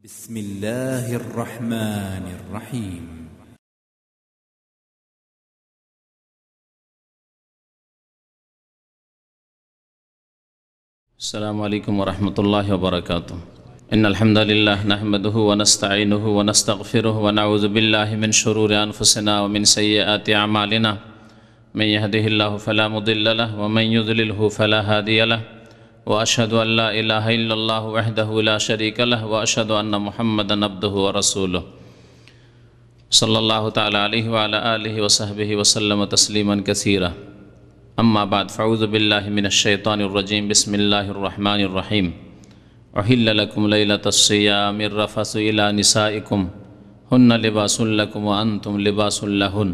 بسم الله الرحمن الرحيم السلام عليكم ورحمة الله وبركاته. إن الحمد لله نحمده ونستعينه ونستغفره ونعوذ بالله من شرور أنفسنا ومن سيئات أعمالنا. من يهده الله فلا مضل له ومن يضلله فلا هادي له، وأشهد أن لا إله إلا الله وحده لا شريك له، وأشهد أن محمدا عبده ورسوله صلى الله تعالى عليه وعلى آله وصحبه وسلم تسليما كثيرا. أما بعد، فأعوذ بالله من الشيطان الرجيم. بسم الله الرحمن الرحيم. أحل لكم ليلة الصيام الرفث إلى نسائكم هن لباس لكم وأنتم لباس لهن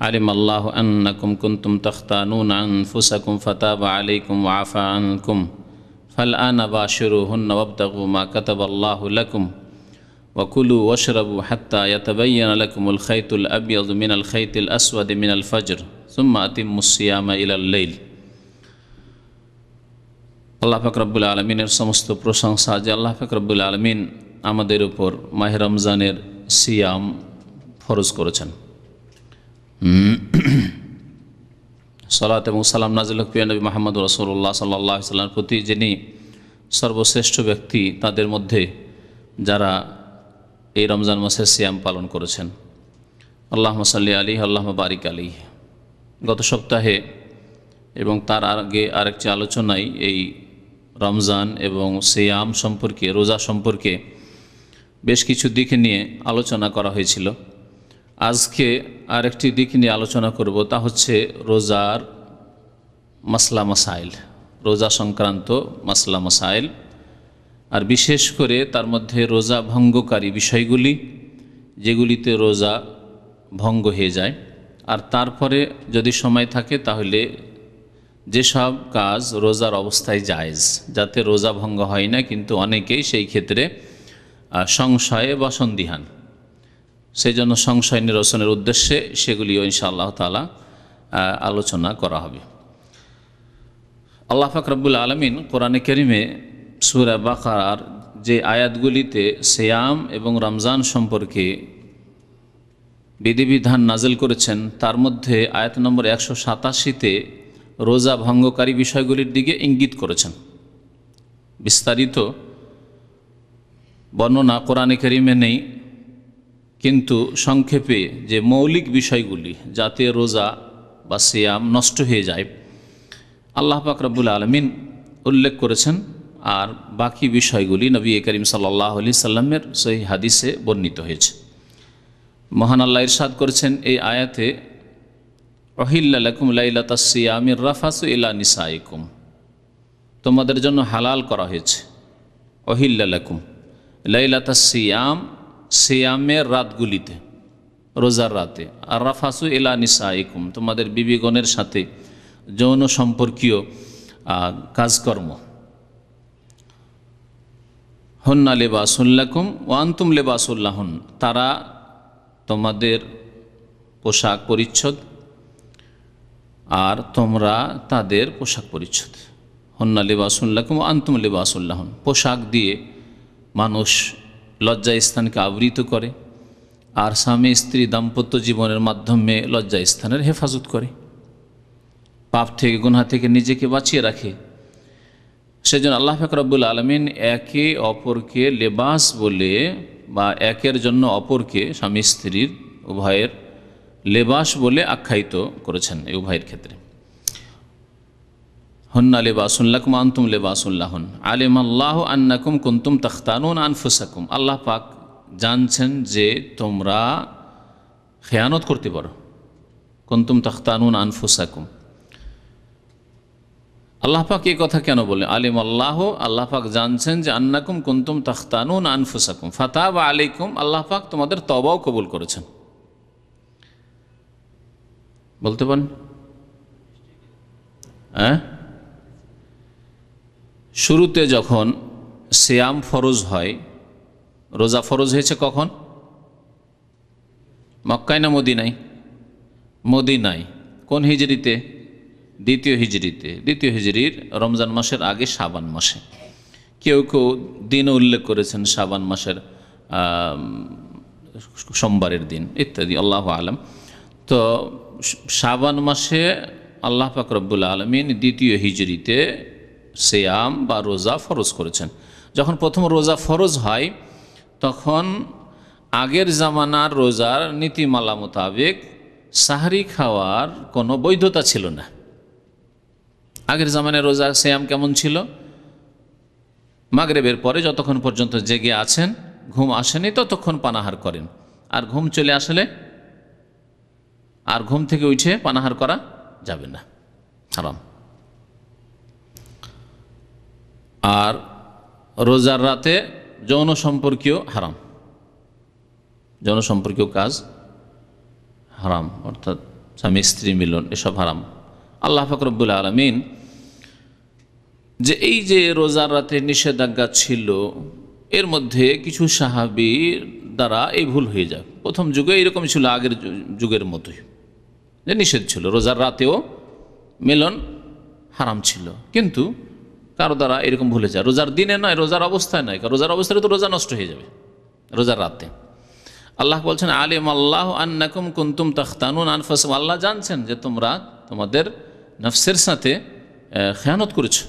علم الله أنكم كنتم تختانون أنفسكم فتاب عليكم وعفى عنكم فالآن باشروهن وابتغوا ما كتب الله لكم وكلوا واشربوا حتى يتبين لكم الخيط الأبيض من الخيط الأسود من الفجر ثم أتموا الصيام إلى الليل. আল্লাহ পাক রব্বুল আলমিনের সমস্ত প্রশংসা যে আল্লাহ পাক রব্বুল আলমিন আমাদের উপর মাহে রমজানের সিয়াম ফরজ করেছেন। সালাত এবং সালাম নাজিল হোক প্রিয় নবী মুহাম্মদ রাসূলুল্লাহ সাল্লাল্লাহু আলাইহি ওয়াসাল্লামের প্রতি, যিনি সর্বশ্রেষ্ঠ ব্যক্তি তাদের মধ্যে যারা এই রমজান মাসের সিয়াম পালন করেছেন। আল্লাহুম্মা সাল্লি আলাইহি আল্লাহুম্মা বারিক আলাইহি। গত সপ্তাহে এবং তার আগে আরেকটি আলোচনায় এই রমজান এবং সিয়াম সম্পর্কে, রোজা সম্পর্কে বেশ কিছু দিক নিয়ে আলোচনা করা হয়েছিল। আজকে আরেকটি দিক নিয়ে আলোচনা করব, তা হচ্ছে রোজার মাসলা মাসাইল, রোজা সংক্রান্ত মাসলা মাসাইল, আর বিশেষ করে তার মধ্যে রোজা ভঙ্গকারী বিষয়গুলি, যেগুলিতে রোজা ভঙ্গ হয়ে যায়, আর তারপরে যদি সময় থাকে তাহলে যেসব কাজ রোজার অবস্থায় জায়েজ, যাতে রোজা ভঙ্গ হয় না, কিন্তু অনেকেই সেই ক্ষেত্রে সংশয়ে বা সন্দিহান, সেই জন্য সংশয় নিরসনের উদ্দেশ্যে সেগুলিও ইনশাআল্লাহ তাআলা আলোচনা করা হবে। আল্লাহ পাক রব্বুল আলামিন কোরআনে কারিমে সূরা বাকারার যে আয়াতগুলিতে সিয়াম এবং রমজান সম্পর্কে বিধিবিধান নাজিল করেছেন, তার মধ্যে আয়াত নম্বর 187-তে রোজা ভঙ্গকারী বিষয়গুলির দিকে ইঙ্গিত করেছেন। বিস্তারিত বর্ণনা কোরআনে কারিমে নেই, কিন্তু সংক্ষেপে যে মৌলিক বিষয়গুলি যাতে রোজা বা সিয়াম নষ্ট হয়ে যায়, আল্লাহ পাক রব্বুল আলামিন উল্লেখ করেছেন। আর বাকি বিষয়গুলি নবী করিম সাল্লাল্লাহু আলাইহি সাল্লামের সহিহ হাদিসে বর্ণিত হয়েছে। মহান আল্লাহ ইরশাদ করেছেন এই আয়াতে, উহিল্লা লাকুম লাইলাতাস সিয়ামির রাফাসু ইলা নিসাইকুম, তোমাদের জন্য হালাল করা হয়েছে। উহিল্লা লাকুম লাইলাতাস সিয়াম, সিয়ামের রাতগুলিতে, রোজার রাতে, আর রাফাসু ইলা নিসাইকুম, তোমাদের বিবিগণের সাথে যৌন সম্পর্কীয় কাজকর্ম। হুন্না লিবাসুল লাকুম ওয়া আনতুম লিবাসুল লাহুন, তারা তোমাদের পোশাক পরিচ্ছদ আর তোমরা তাদের পোশাক পরিচ্ছদ। হুন্না লিবাসুল লাকুম ওয়া আনতুম লিবাসুল লাহুন, পোশাক দিয়ে মানুষ লজ্জা স্থানকে আবৃত করে, আর স্বামী স্ত্রী দাম্পত্য জীবনের মাধ্যমে লজ্জা স্থানের হেফাজত করে, পাপ থেকে গুনাহ থেকে নিজেকে বাঁচিয়ে রাখে। সেজন্য আল্লাহ পাক রব্বুল আলামিন একে অপরকে লেবাস বলে, বা একের জন্য অপরকে, স্বামী স্ত্রীর উভয়ের লেবাস বলে আখ্যায়িত করেছেন এই উভয়ের ক্ষেত্রে। হুন্না লিবাসুল লাকুম ওয়া আনতুম লিবাসুল লাহুন আলিমাল্লাহু আন্নাকুম কুনতুম তাখতানুন আনফুসাকুম, আল্লাহ পাক জানছেন যে তোমরা খেয়ানত করতে পারো। কুনতুম তাখতানুন আনফুসাকুম, আল্লাহ পাক এই কথা কেন বলে? আলিমাল্লাহু, আল্লাহ পাক জানছেন যে আন্নাকুম কুনতুম তাখতানুন আনফুসাকুম ফাতাবা আলাইকুম, আল্লাহ পাক তোমাদের তওবাও কবুল করেছেন। বলতে পারেন? শুরুতে যখন সিয়াম ফরজ হয়, রোজা ফরজ হয়েছে কখন? মক্কায় না মদিনায়? মদিনায়। কোন হিজরিতে? দ্বিতীয় হিজরিতে। দ্বিতীয় হিজরির রমজান মাসের আগে শাবান মাসে। কেউ কেউ দিনও উল্লেখ করেছেন শাবান মাসের সোমবারের দিন ইত্যাদি, আল্লাহু আলাম। তো শাবান মাসে আল্লাহ পাক রব্বুল আলামিন দ্বিতীয় হিজরিতে সিয়াম বা রোজা ফরজ করেছেন। যখন প্রথম রোজা ফরজ হয় তখন আগের জামানার রোজার নীতিমালা মোতাবেক সাহরি খাওয়ার কোনো বৈধতা ছিল না। আগের জামানার রোজা সিয়াম কেমন ছিল? মাগরিবের পরে যতক্ষণ পর্যন্ত জেগে আছেন, ঘুম আসেনি ততক্ষণ পানাহার করেন, আর ঘুম চলে আসলে আর ঘুম থেকে উঠে পানাহার করা যাবে না, হারাম। আর রোজার রাতে যৌন সম্পর্কীয় হারাম, যৌন সম্পর্কীয় কাজ হারাম, অর্থাৎ স্বামী স্ত্রী মিলন এসব হারাম। আল্লাহ পাক রব্বুল আলামিন যে এই যে রোজার রাতে নিষেধাজ্ঞা ছিল, এর মধ্যে কিছু সাহাবীর দ্বারা এই ভুল হয়ে যায়। প্রথম যুগে এরকম ছিল, আগের যুগের মতোই যে নিষেধ ছিল, রোজার রাতেও মিলন হারাম ছিল, কিন্তু কারো দ্বারা এরকম ভুলে যায়। রোজার দিনে নয়, রোজার অবস্থায় নয়, কারণ রোজার অবস্থায় তো রোজা নষ্ট হয়ে যাবে, রোজার রাতে। আল্লাহ বলছেন আলিম আল্লাহ আন্নাকুম কুনতুম তাখতানুন আনফুসাকুম, আল্লাহ জানছেন যে তোমরা তোমাদের নফসের সাথে খেয়ানত করেছো।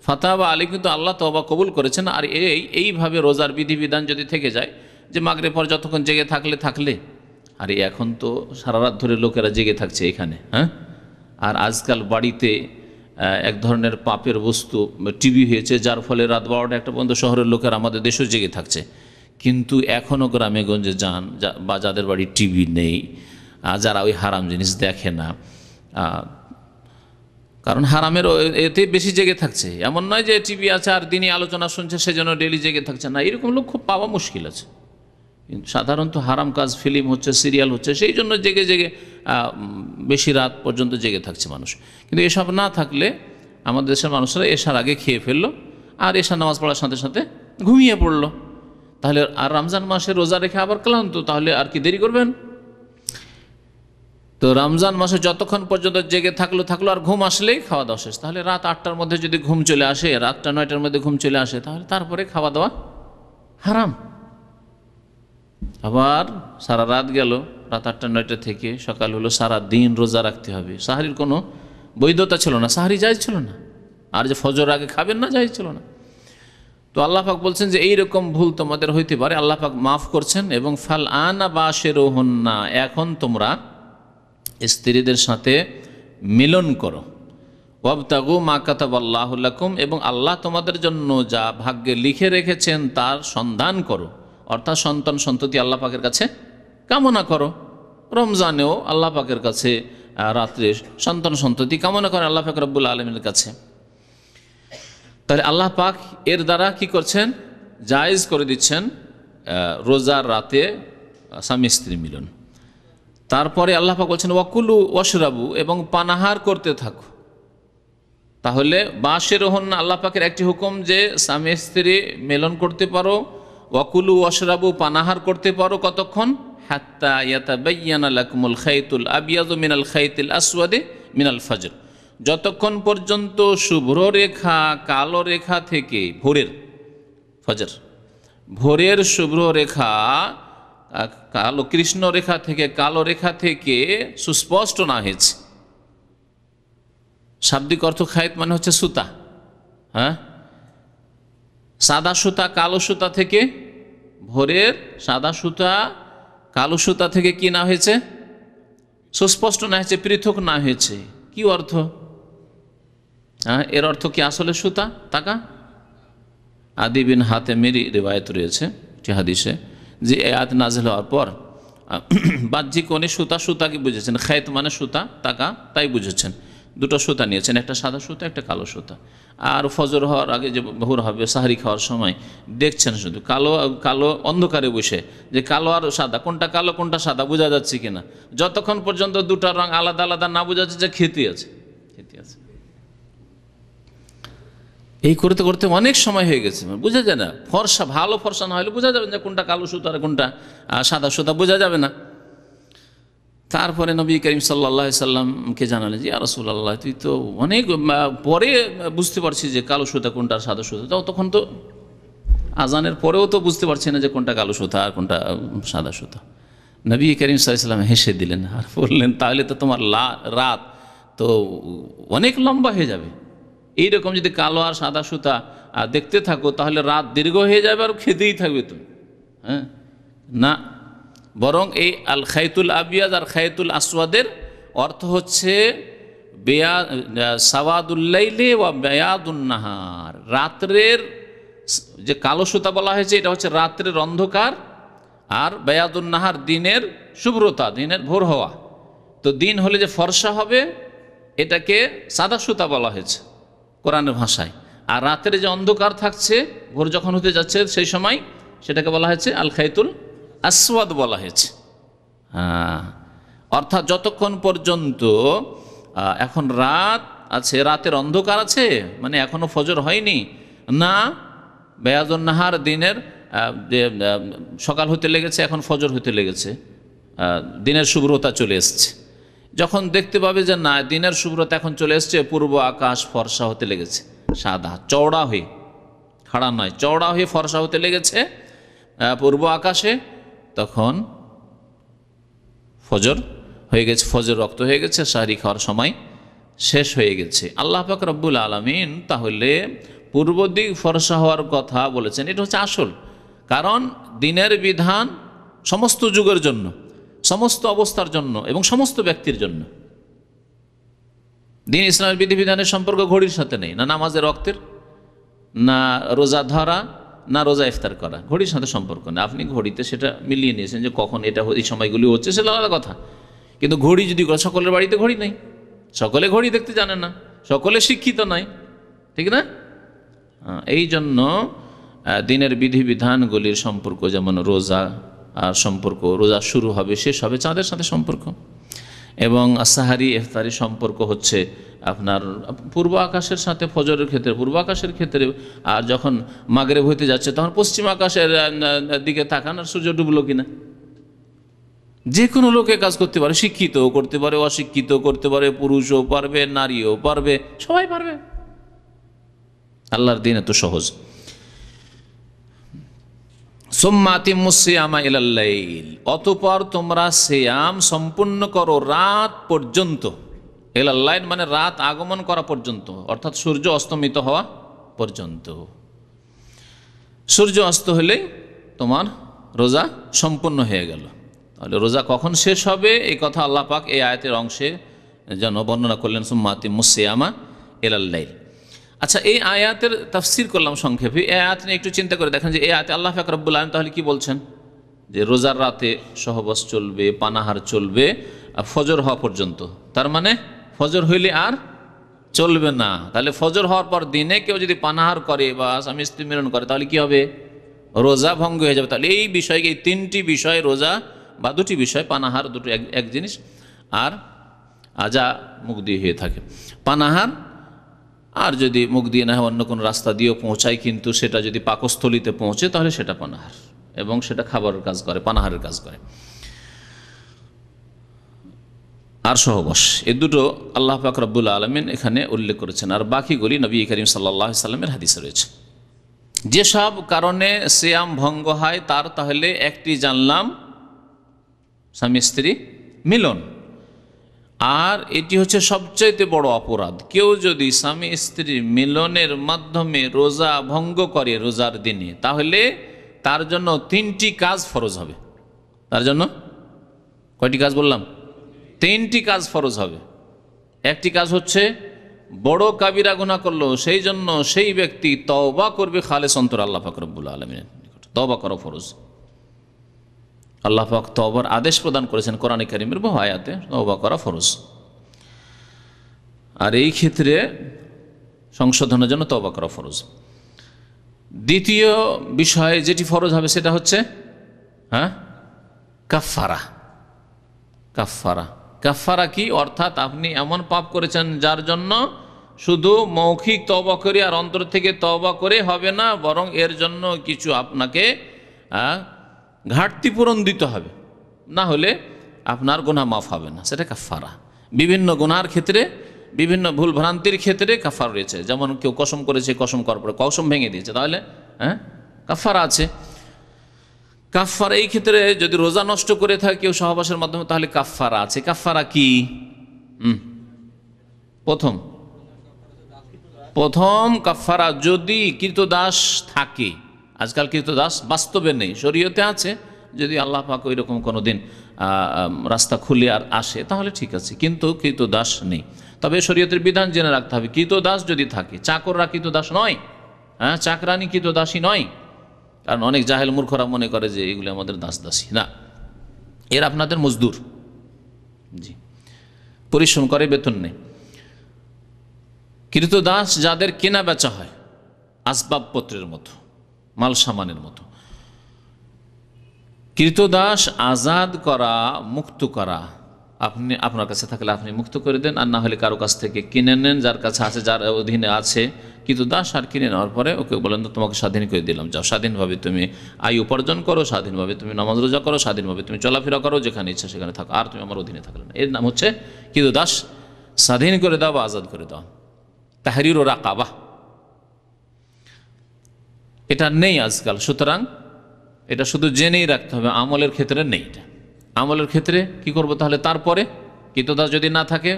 ফাতাবা আলী, কিন্তু আল্লাহ তওবা কবুল করেছেন। আর এইভাবে রোজার বিধিবিধান যদি থেকে যায় যে মাগরিব পর যতক্ষণ জেগে থাকলে, আর এখন তো সারা রাত ধরে লোকেরা জেগে থাকছে এখানে, হ্যাঁ। আর আজকাল বাড়িতে এক ধরনের পাপের বস্তু টিভি হয়েছে, যার ফলে রাত 12টা 1টা পর্যন্ত শহরের লোকেরা আমাদের দেশেও জেগে থাকছে। কিন্তু এখনও গ্রামে গঞ্জে যান বা যাদের বাড়ি টিভি নেই, যারা ওই হারাম জিনিস দেখে না, কারণ হারামের এতে বেশি জেগে থাকছে। এমন নয় যে টিভি আছে আর দিনই আলোচনা শুনছে সেজন্য ডেলি জেগে থাকছে না, এরকম লোক খুব পাওয়া মুশকিল আছে। কিন্তু সাধারণত হারাম কাজ, ফিল্ম হচ্ছে, সিরিয়াল হচ্ছে, সেই জন্য জেগে বেশি রাত পর্যন্ত জেগে থাকছে মানুষ। কিন্তু এসব না থাকলে আমাদের দেশের মানুষরা এশার আগে খেয়ে ফেললো আর এশার নামাজ পড়ার সাথে সাথে ঘুমিয়ে পড়লো। তাহলে আর রমজান মাসে রোজা রেখে আবার ক্লান্ত, তাহলে আর কি দেরি করবেন? তো রমজান মাসে যতক্ষণ পর্যন্ত জেগে থাকলো আর ঘুম আসলেই খাওয়া দাওয়া শেষ। তাহলে রাত 8টার মধ্যে যদি ঘুম চলে আসে, রাতটা 9টার মধ্যে ঘুম চলে আসে, তাহলে তারপরে খাওয়া দাওয়া হারাম। আবার সারা রাত গেল, রাত 8টা 9টা থেকে সকাল হলো, সারা দিন রোজা রাখতে হবে। সাহারির কোনো বৈধতা ছিল না, সাহারি জায়েজ ছিল না। আর যে ফজর আগে খাবেন না, জায়েজ ছিল না। তো আল্লাহ পাক বলছেন যে এইরকম ভুল তোমাদের হইতে পারে, আল্লাহ পাক মাফ করছেন। এবং ফাল আনা বাশিরুহুন্না, এখন তোমরা স্ত্রীদের সাথে মিলন করো। ওয়াবতাগু মা কাতাবাল্লাহু লাকুম, এবং আল্লাহ তোমাদের জন্য যা ভাগ্যে লিখে রেখেছেন তার সন্ধান করো, অর্থাৎ সন্তান সন্ততি আল্লাহ পাকের কাছে কামনা করো। রমজানেও আল্লাহ পাকের কাছে রাত্রে সন্তান সন্ততি কামনা করে আল্লাহ পাক রব্বুল আলামিনের কাছে। তাহলে আল্লাহ পাক এর দ্বারা কি করছেন? জায়েজ করে দিচ্ছেন রোজার রাতে স্বামী স্ত্রী মিলন। তারপরে আল্লাহ পাক বলছেন ওয়াকুলু ওয়াশরাবু, এবং পানাহার করতে থাকো। তাহলে বাশিরুহুন্না, আল্লাহ পাকের একটি হুকুম যে স্বামী স্ত্রী মিলন করতে পারো, ওয়াকুলু ওয়াশরাবু, পানাহার করতে পারো কতক্ষণ? হাত্তা ইয়াতাবায়্যানা লাকুমুল খাইতুল আবিয়াযু মিনাল খাইতিল আসওয়াদি মিনাল ফজর, যতক্ষণ পর্যন্ত শুভ্র রেখা কালো রেখা থেকে ভোরের শুভ্র রেখা কালো কৃষ্ণ রেখা থেকে কালো রেখা থেকে সুস্পষ্ট না হয়েছে। শাব্দিক অর্থ খায়েত মানে হচ্ছে সুতা, হ্যাঁ। সাদা সুতা কালো সুতা থেকে, ভোরের সাদা সুতা কালো সুতা থেকে কি না হয়েছে? সুস্পষ্ট না হয়েছে, পৃথক না হয়েছে। কি অর্থ? হ্যাঁ, এর অর্থ কি আসলে সুতা? তাকা আদি বিন হাতেমেরই রিওয়ায়াত রয়েছে হাদিসে যে আয়াত নাযিল হওয়ার পর বাহ্যিক উনি সুতা কি বুঝেছেন, খায়েত মানে সুতা, তাকা তাই বুঝেছেন। দুটো সুতা নিয়েছেন, একটা সাদা সুতা একটা কালো সুতা। আর ফজর হওয়ার আগে যে ভোর হবে সাহরি খাওয়ার সময় দেখছেন শুধু কালো অন্ধকারে বসে যে কালো আর সাদা, কোনটা কালো কোনটা সাদা বোঝা যাচ্ছে কিনা। যতক্ষণ পর্যন্ত দুটার রং আলাদা আলাদা না বোঝা যাচ্ছে যে খেতে আছে। এই করতে করতে অনেক সময় হয়ে গেছে, বোঝা যায় না। ভালো ফর্সা না হলে বোঝা যাবে না কোনটা কালো সুতা আর কোনটা সাদা সুতা, বোঝা যাবে না। তারপরে নবী করিম সাল্লাল্লাহু আলাইহি সাল্লামকে জানালেন যে ইয়া রাসূলুল্লাহ, তুই তো অনেক পরে বুঝতে পারছিস যে কালো সুতা কোনটা আর সাদা সুতা, তখন তো আজানের পরেও তো বুঝতে পারছি না যে কোনটা কালো সুতা আর কোনটা সাদা সুতা। নবী করিম সাল্লাল্লাহু আলাইহি ওয়াসাল্লাম হেসে দিলেন আর বললেন, তাহলে তো তোমার রাত তো অনেক লম্বা হয়ে যাবে। এইরকম যদি কালো আর সাদা সুতা দেখতে থাকো তাহলে রাত দীর্ঘ হয়ে যাবে আর খেতেই থাকবে তুমি। হ্যাঁ, না, বরং এই আল খাইতুল আবিয়াদ আর খাইতুল আসওয়াদের অর্থ হচ্ছে সাওয়াদুল্লাইলি ওয়া বায়াদুন নাহার। রাত্রের যে কালো সুতা বলা হয়েছে এটা হচ্ছে রাত্রের অন্ধকার, আর বায়াদুন নাহার দিনের শুভ্রতা, দিনের ভোর হওয়া। তো দিন হলে যে ফর্সা হবে এটাকে সাদা সুতা বলা হয়েছে কোরআনের ভাষায়, আর রাত্রে যে অন্ধকার থাকছে ভোর যখন হতে যাচ্ছে সেই সময় সেটাকে বলা হয়েছে আল খাইতুল আসওয়াদ বলা হয়েছে। হ্যাঁ, অর্থাৎ যতক্ষণ পর্যন্ত এখন রাত আছে, রাতের অন্ধকার আছে, মানে এখনো ফজর হয়নি না, বায়াদুন নাহার দিনের সকাল হতে লেগেছে, এখন ফজর হতে লেগেছে, দিনের শুভ্রতা চলে এসছে। যখন দেখতে পাবে যে না, দিনের শুভ্রতা এখন চলে এসছে, পূর্ব আকাশ ফর্সা হতে লেগেছে, সাদা চওড়া হয়ে, খাড়া নয়, চওড়া হয়ে ফর্সা হতে লেগেছে পূর্ব আকাশে, তখন ফজর হয়ে গেছে, ফজর রক্ত হয়ে গেছে, সাহরি খাওয়ার সময় শেষ হয়ে গেছে। আল্লাহ পাক রব্বুল আলামিন তাহলে পূর্ব দিক ফর্সা হওয়ার কথা বলেছেন, এটা হচ্ছে আসল। কারণ দিনের বিধান সমস্ত যুগের জন্য, সমস্ত অবস্থার জন্য এবং সমস্ত ব্যক্তির জন্য। দিন ইসলামের বিধিবিধানের সম্পর্ক ঘড়ির সাথে নেই, না নামাজের রক্তের, না রোজা ধরা, না রোজা ইফতার করা, ঘড়ির সাথে সম্পর্ক নেই। আপনি ঘড়িতে সেটা মিলিয়ে নিয়েছেন যে কখন এটা এই সময়গুলি হচ্ছে, সেটা আলাদা কথা। কিন্তু ঘড়ি যদি, সকলের বাড়িতে ঘড়ি নেই, সকলে ঘড়ি দেখতে জানে না, সকলে শিক্ষিত নয়, ঠিক না? এই জন্য দিনের বিধিবিধানগুলির সম্পর্ক, যেমন রোজা সম্পর্ক, রোজা শুরু হবে শেষ হবে চাঁদের সাথে সম্পর্ক, এবং সাহারি ইফতারি সম্পর্ক হচ্ছে আপনার পূর্ব আকাশের সাথে, ফজরের ক্ষেত্রে পূর্ব আকাশের ক্ষেত্রে, আর যখন মাগরিব হইতে যাচ্ছে তখন পশ্চিম আকাশের দিকে তাকান আর সূর্য ডুবলো কিনা। যে কোনো লোকে কাজ করতে পারে, শিক্ষিতও করতে পারে, অশিক্ষিত করতে পারে, পুরুষও পারবে, নারীও পারবে, সবাই পারবে। আল্লাহর দিন এত সহজ। সুম্মা আতিম্মুস সিয়ামা ইলাল লাইল, অতঃপর তোমরা সিয়াম সম্পূর্ণ করো রাত পর্যন্ত। ইলাল লাইল মানে রাত আগমন করা পর্যন্ত, অর্থাৎ সূর্য অস্তমিত হওয়া পর্যন্ত। সূর্য অস্ত হলেই তোমার রোজা সম্পূর্ণ হয়ে গেল। তাহলে রোজা কখন শেষ হবে এই কথা আল্লাহ পাক এই আয়াতের অংশে যেন বর্ণনা করলেন, সুম্মা আতিম্মুস সিয়ামা ইলাল লাইল। আচ্ছা, এই আয়াতের তাফসীর করলাম সংক্ষেপে। এই আয়াত নিয়ে একটু চিন্তা করে দেখেন যে এই আয়াতে আল্লাহ পাক রব্বুল আলামিন তাহলে কি বলছেন, যে রোজার রাতে সহবাস চলবে, পানাহার চলবে ফজর হওয়া পর্যন্ত। তার মানে ফজর হইলে আর চলবে না। তাহলে ফজর হওয়ার পর দিনে কেউ যদি পানাহার করে বা স্বামী স্ত্রী মিলন করে তাহলে কি হবে, রোজা ভঙ্গ হয়ে যাবে। তাহলে এই বিষয়কে, এই তিনটি বিষয়, রোজা বা দুটি বিষয়, পানাহার দুটো এক জিনিস, আর যা মুখ দিয়ে হয়ে থাকে পানাহার, আর যদি মুখ দিয়ে না হয় অন্য কোনো রাস্তা দিয়েও পৌঁছায়, কিন্তু সেটা যদি পাকস্থলিতে পৌঁছে তাহলে সেটা পানাহার, এবং সেটা খাবারের কাজ করে, পানাহারের কাজ করে। আর সহবাস, এই দুটো আল্লাহ পাক রব্বুল আলামিন এখানে উল্লেখ করেছেন, আর বাকিগুলি নবী করিম সাল্লাল্লাহু আলাইহি সাল্লামের হাদিসে রয়েছে। যেসব কারণে সিয়াম ভঙ্গ হয় তার তাহলে একটি জানলাম স্বামী স্ত্রী মিলন, আর এটি হচ্ছে সবচাইতে বড় অপরাধ। কেউ যদি স্বামী স্ত্রী মিলনের মাধ্যমে রোজা ভঙ্গ করে রোজার দিনে, তাহলে তার জন্য তিনটি কাজ ফরজ হবে। তার জন্য কয়টি কাজ বললাম? তিনটি কাজ ফরজ হবে। একটি কাজ হচ্ছে বড় কাবিরা গুনাহ করলো, সেই জন্য সেই ব্যক্তি তওবা করবে খালেস অন্তর আল্লাহ পাক রব্বুল আলামিনের নিকট। তওবা করা ফরজ। আল্লাহ পাক তওবার আদেশ প্রদান করেছেন কোরআনে কারীমের বহু আয়াতে, তওবা করা ফরজ। আর এই ক্ষেত্রে সংশোধনের জন্য তওবা করা ফরজ। দ্বিতীয় বিষয় যেটি ফরজ হবে সেটা হচ্ছে কাফফারা। কাফফারা, কাফফারা কি? অর্থাৎ আপনি এমন পাপ করেছেন যার জন্য শুধু মৌখিক তওবা করে আর অন্তর থেকে তওবা করে হবে না, বরং এর জন্য কিছু আপনাকে ঘাটতি পূরণ দিতে হবে, না হলে আপনার গুনাহ মাফ হবে না। সেটা কাফফারা। বিভিন্ন গুনার ক্ষেত্রে, বিভিন্ন ভুল ভ্রান্তির ক্ষেত্রে কাফারা রয়েছে। যেমন কেউ কসম করেছে, কসম করার পরে কসম ভেঙে দিয়েছে, তাহলে কাফারা আছে। কাফারা এই ক্ষেত্রে যদি রোজা নষ্ট করে থাকে কেউ সহবাসের মাধ্যমে, তাহলে কাফারা আছে। কাফারা কি? প্রথম কাফারা যদি কৃতদাস থাকে, আজকাল কৃতদাস বাস্তবে নেই, শরীয়তে আছে, যদি আল্লাহ পাক ওই রকম কোনো দিন রাস্তা খুলে আর আসে তাহলে ঠিক আছে, কিন্তু কৃতদাস নেই। তবে শরীয়তের বিধান জেনে রাখতে হবে, কৃতদাস যদি থাকে, চাকররা কৃতদাস নয়, হ্যাঁ, চাকরানি কৃতদাসী নয়। কারণ অনেক জাহেল মূর্খরা মনে করে যে এগুলো আমাদের দাস দাসী, না, এর আপনাদের মজদুর, জি, পরিশ্রম করে, বেতন নেই। কৃতদাস যাদের কেনা বেচা হয় আসবাবপত্রের মতো, মাল সামানের মতো, কৃতদাস আজাদ করা, মুক্ত করা, আপনি আপনার কাছে থাকলে আপনি মুক্ত করে দেন, আর না হলে কারো কাছ থেকে কিনে নেন, যার কাছে আছে, যার অধীনে আছে কৃতদাস, আর কিনে নেওয়ার পরে ওকে বলেন তোমাকে স্বাধীন করে দিলাম, যাও স্বাধীনভাবে তুমি আয় উপার্জন করো, স্বাধীনভাবে তুমি নামাজ রোজা করো, স্বাধীনভাবে তুমি চলাফেরা করো, যেখানে ইচ্ছা সেখানে থাকো, আর তুমি আমার অধীনে থাকলে না। এর নাম হচ্ছে কৃতদাস, স্বাধীন করে দাও বা আজাদ করে দাও। তাহরির ও রাকাবা, এটা নেই আজকাল। সুতরাং এটা শুধু জেনেই রাখতে হবে, আমলের ক্ষেত্রে নেই। এটা আমলের ক্ষেত্রে কি করবো তাহলে? তারপরে কৃতদাস যদি না থাকে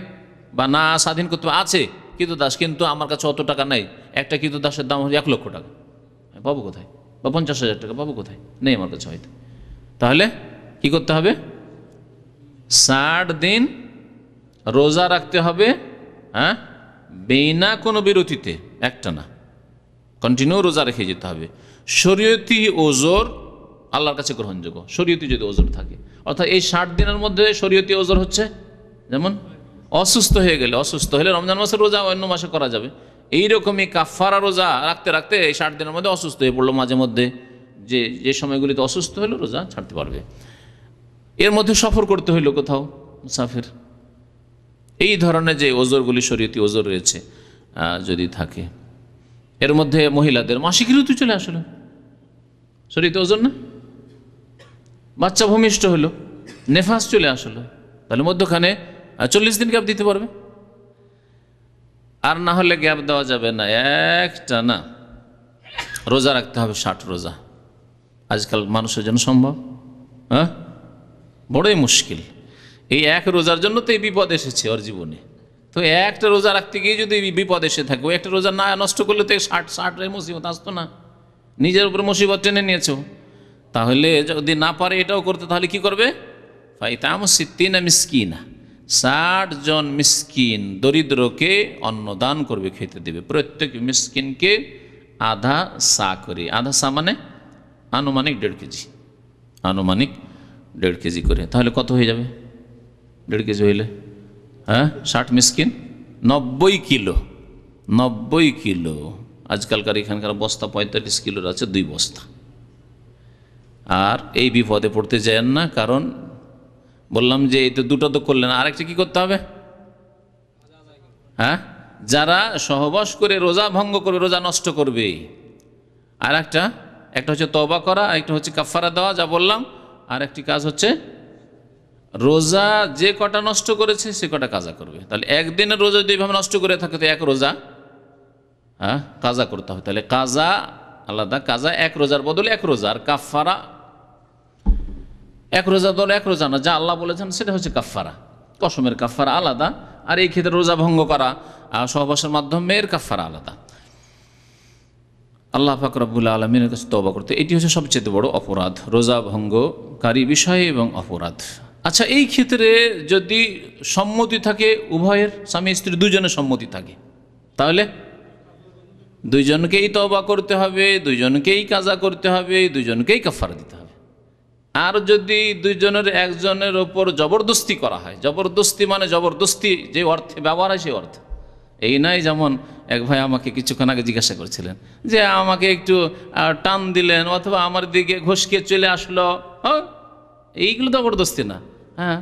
বা না স্বাধীন করতে আছে কৃতদাস, কিন্তু আমার কাছে অত টাকা নেই, একটা কৃতদাসের দাম হচ্ছে 1 লক্ষ টাকা, পাবো কোথায়? বা 50,000 টাকা পাবো কোথায়? নেই আমার কাছে হয়তো। তাহলে কি করতে হবে? 60 দিন রোজা রাখতে হবে, হ্যাঁ, বিনা কোনো বিরতিতে, একটা না, কন্টিনিউ রোজা রেখে যেতে হবে। শরীয়তি ওজর আল্লাহর কাছে গ্রহণযোগ্য, শরীয়তি যদি ওজর থাকে, অর্থাৎ এই 60 দিনের মধ্যে শরীয়তি ওজর হচ্ছে, যেমন অসুস্থ হয়ে গেলে, অসুস্থ হলে রমজান মাসের রোজা অন্য মাসে করা যাবে, এইরকমই কাফারা রোজা রাখতে রাখতে এই 60 দিনের মধ্যে অসুস্থ হয়ে পড়লো, মাঝে মধ্যে যে সময়গুলিতে অসুস্থ হলো রোজা ছাড়তে পারবে। এর মধ্যে সফর করতে হইলো কোথাও, মুসাফির, এই ধরনের যে ওজরগুলি শরীয়তি ওজর রয়েছে যদি থাকে। এর মধ্যে মহিলাদের মাসিক ঋতু চলে আসলো, শরীয়তি ওজর না, বাচ্চা ভূমিষ্ঠ হলো, নেফাস চলে আসলো, তাহলে মধ্যখানে 40 দিন গ্যাপ দিতে পারবে। আর না হলে গ্যাপ দেওয়া যাবে না, একটা না, রোজা রাখতে হবে 60 রোজা। আজকাল মানুষের জন্য সম্ভব? হ্যাঁ, বড়ই মুশকিল। এই এক রোজার জন্য তো এই বিপদ এসেছে ওর জীবনে। তো একটা রোজা রাখতে গিয়ে যদি বিপদ এসে থাকে, ওই একটা রোজা না নষ্ট করলে তো 60 মুসিবত আসতো না, নিজের উপরে মুসিবত টেনে নিয়েছো। তাহলে যদি না পারে এটাও করতে, তাহলে কি করবে? ফাইতামু সিত্তিনা মিসকিনা, 60 জন মিসকিন দরিদ্রকে অন্নদান করবে, খেতে দেবে। প্রত্যেক মিসকিনকে আধা সা করে, আধা সা মানে আনুমানিক 1.5 কেজি, আনুমানিক 1.5 কেজি করে। তাহলে কত হয়ে যাবে 1.5 কেজি হইলে? হ্যাঁ, 60 মিসকিন 90 কিলো, 90 কিলো। আজকালকার এখানকার বস্তা 45 কিলোর আছে, 2 বস্তা। আর এই বিপদে পড়তে যান না, কারণ বললাম যে এই তো দুটো তো করলেন, আরেকটা কি করতে হবে? হ্যাঁ, যারা সহবাস করে রোজা ভঙ্গ করবে, রোজা নষ্ট করবে, আর একটা হচ্ছে তওবা করা, একটা হচ্ছে কাফারা দেওয়া, যা বললাম, আর একটি কাজ হচ্ছে রোজা যে কটা নষ্ট করেছে সে কটা কাজা করবে। তাহলে একদিনের রোজা যদি এইভাবে নষ্ট করে থাকে তো 1 রোজা, হ্যাঁ, কাজা করতে হবে। তাহলে কাজা আলাদা, কাজা 1 রোজার বদলে 1 রোজা, আর কাফারা 1 রোজা বদলে 1 রোজা না, যা আল্লাহ বলেছেন সেটা হচ্ছে কাফারা। কসমের কাফারা আলাদা, আর এই ক্ষেত্রে রোজা ভঙ্গ করা সহবাসের মাধ্যমে এর কাফারা আলাদা। আল্লাহ পাক রব্বুল আলামিনের কাছে তওবা করতে, এটি হচ্ছে সবচেয়ে বড় অপরাধ, রোজা ভঙ্গকারী বিষয় এবং অপরাধ। আচ্ছা, এই ক্ষেত্রে যদি সম্মতি থাকে উভয়ের, স্বামী স্ত্রী দুজনের সম্মতি থাকে, তাহলে দুইজনকেই তওবা করতে হবে, দুইজনকেই কাজা করতে হবে, দুইজনকেই কাফারা দিতে হবে। আর যদি দুইজনের একজনের ওপর জবরদস্তি করা হয়, জবরদস্তি মানে জবরদস্তি যে অর্থে ব্যবহার হয় সেই অর্থে, এই নয় যেমন এক ভাই আমাকে কিছুক্ষণ আগে জিজ্ঞাসা করছিলেন যে আমাকে একটু টান দিলেন অথবা আমার দিকে ঘষকে চলে আসলো, হ্যাঁ, এইগুলো জবরদস্তি না। হ্যাঁ,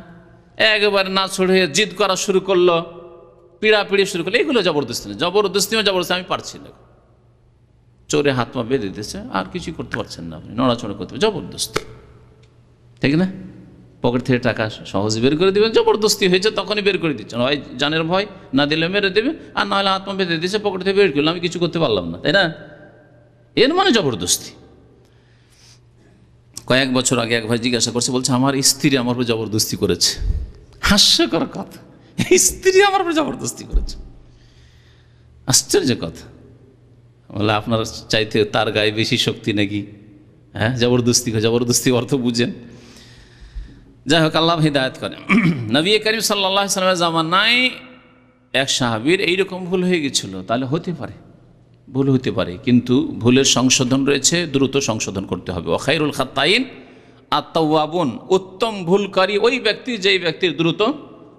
একেবারে না ছড়ে জিদ করা শুরু করলো, পিড়াপিড়ি শুরু করলো, এগুলো জবরদস্তি না। জবরদস্তি আমি পারছি না, চোরে হাত পা বেঁধে দিতেছে, আর কিছুই করতে পারছেন না আপনি, নড়াচড়া করতে হবে, জবরদস্তি, ঠিক না? পকেট থেকে টাকা সহজে বের করে দেবেন, জবরদস্তি হয়েছে তখনই বের করে দিচ্ছেন, হয় জানের ভয়, না দিলে মেরে দেবে, আর না হলে হাত পা বেঁধে দিচ্ছে, পকেট থেকে বের করলে আমি কিছু করতে পারলাম না, তাই না? এর মানে জবরদস্তি। কয়েক বছর আগে এক ভাই জিজ্ঞাসা করছে, বলছে আমার স্ত্রী আমার উপর জবরদস্তি করেছে। হাস্যকর কথা, স্ত্রী আমার উপর জবরদস্তি করেছে, আশ্চর্য কথা। বলে আপনার চাইতে তার গায়ে বেশি শক্তি নাকি? হ্যাঁ, জবরদস্তি অর্থ বুঝেন। যাই হোক, আল্লাহ হিদায়াত করেন। নবী করিম সাল্লাল্লাহু আলাইহি ওয়াসাল্লামের জামানায় এক সাহাবীর এইরকম ভুল হয়ে গেছিল। তাহলে হতে পারে, ভুল হতে পারে, কিন্তু ভুলের সংশোধন রয়েছে, দ্রুত সংশোধন করতে হবে। ওয়া খায়রুল খাত্তাইন আত-তাওয়াবুন, উত্তম ভুলকারী ওই ব্যক্তি যেই ব্যক্তির দ্রুত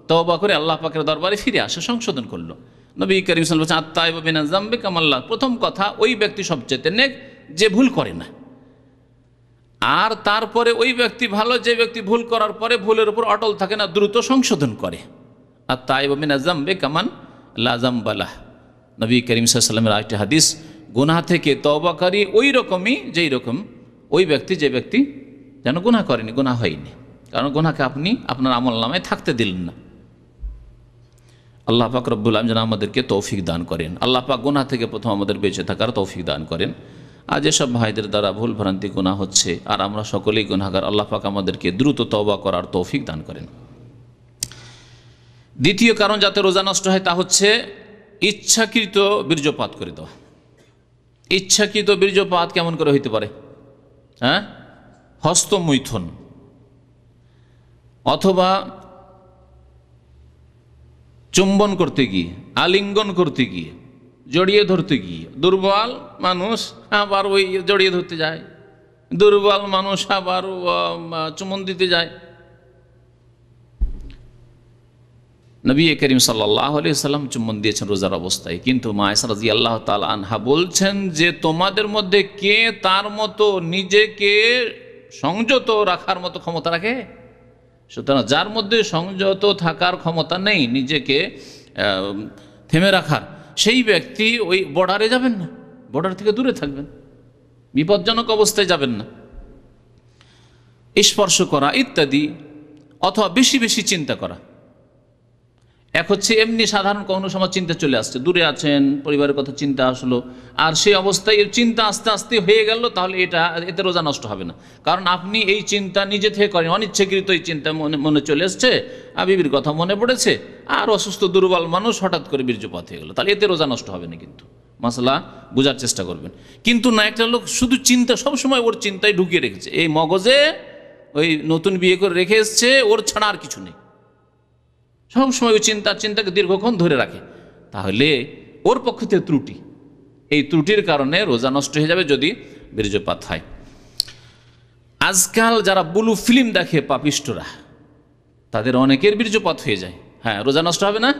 তওবা করে আল্লাহ পাকের দরবারে ফিরে আসে, সংশোধন করলো। নবী করিম সাল্লাল্লাহু আলাইহি ওয়াসাল্লাম আত-তাইবু মিনা যামবি কামাল্লাহ, প্রথম কথা ওই ব্যক্তি সবচেয়ে নেক যে ভুল করে না। আর তারপরে ওই ব্যক্তি ভালো যে ব্যক্তি ভুল করার পরে ভুলের উপর অটল থাকে না, দ্রুত সংশোধন করে। আত-তাইবু মিনা যামবি কামান লা যামবা লাহ। নবী করিম সাল্লাল্লাহু আলাইহি ওয়াসাল্লামের আরেকটি হাদিস, গুনাহ থেকে তওবাকারী ওই রকমই যেই রকম ওই ব্যক্তি যে ব্যক্তি যেন গুনাহ করেনি, গুনাহ হয়নি। কারণ গুনাহকে আপনি আপনার আমলনামায় থাকতে দিলেন না। আল্লাহ পাক রব্বুল আলামিন যেন আমাদেরকে তৌফিক দান করেন। আল্লাহ পাক গুনাহ থেকে প্রথম আমাদের বেঁচে থাকার তৌফিক দান করেন। আর যেসব ভাইদের দ্বারা ভুল ভ্রান্তি গুনাহ হচ্ছে আর আমরা সকলেই গুনাহগার, আল্লাহ পাক আমাদেরকে দ্রুত তওবা করার তৌফিক দান করেন। দ্বিতীয় কারণ যাতে রোজা নষ্ট হয় তা হচ্ছে ইচ্ছাকৃত বীর্যপাত করে দেওয়া। ইচ্ছাকৃত বীর্যপাত কেমন করে হইতে পারে? হ্যাঁ, হস্তমৈথুন অথবা চুম্বন করতে গিয়ে, আলিঙ্গন করতে গিয়ে, জড়িয়ে ধরতে গিয়ে। দুর্বল মানুষ আবার ওই জড়িয়ে ধরতে যায়, দুর্বল মানুষ আবার চুম্বন দিতে যায়। নবী করিম সাল্লাল্লাহু আলাইহি ওয়াসাল্লাম চুম্বন দিয়েছেন রোজার অবস্থায়, কিন্তু মা আয়েশা রাদিয়াল্লাহু তাআলা আনহা বলছেন যে তোমাদের মধ্যে কে তার মতো নিজেকে সংযত রাখার মতো ক্ষমতা রাখে? সুতরাং যার মধ্যে সংযত থাকার ক্ষমতা নেই, নিজেকে থেমে রাখার, সেই ব্যক্তি ওই বর্ডারে যাবেন না, বর্ডার থেকে দূরে থাকবেন, বিপজ্জনক অবস্থায় যাবেন না। স্পর্শ করা ইত্যাদি, অথবা বেশি বেশি চিন্তা করা। এক হচ্ছে এমনি সাধারণ কোনো সময় চিন্তা চলে আসছে, দূরে আছেন, পরিবারের কথা চিন্তা আসলো, আর সেই অবস্থায় চিন্তা আস্তে আস্তে হয়ে গেল, তাহলে এতে রোজা নষ্ট হবে না। কারণ আপনি এই চিন্তা নিজে থেকে করেন, অনিচ্ছাকৃত এই চিন্তা মনে চলে এসছে, আর বিবির কথা মনে পড়েছে, আর অসুস্থ দুর্বল মানুষ হঠাৎ করে বীর্যপাত হয়ে গেল, তাহলে এতে রোজা নষ্ট হবে না। কিন্তু মাসলা বোঝার চেষ্টা করবেন। কিন্তু না, একটা লোক শুধু চিন্তা, সবসময় ওর চিন্তায় ঢুকিয়ে রেখেছে, এই মগজে ওই নতুন বিয়ে করে রেখে এসছে, ওর ছাড়া আর কিছু নেই, সবসময় ওই চিন্তাকে দীর্ঘক্ষণ ধরে রাখে, তাহলে ওর পক্ষ থেকে ত্রুটি, এই ত্রুটির কারণে রোজা নষ্ট হয়ে যাবে যদি বীর্যপাত হয়। আজকাল যারা ব্লু ফিল্ম দেখে পাপিষ্টরা, তাদের অনেকের বীর্যপাত হয়ে যায়। হ্যাঁ, রোজা নষ্ট হবে না?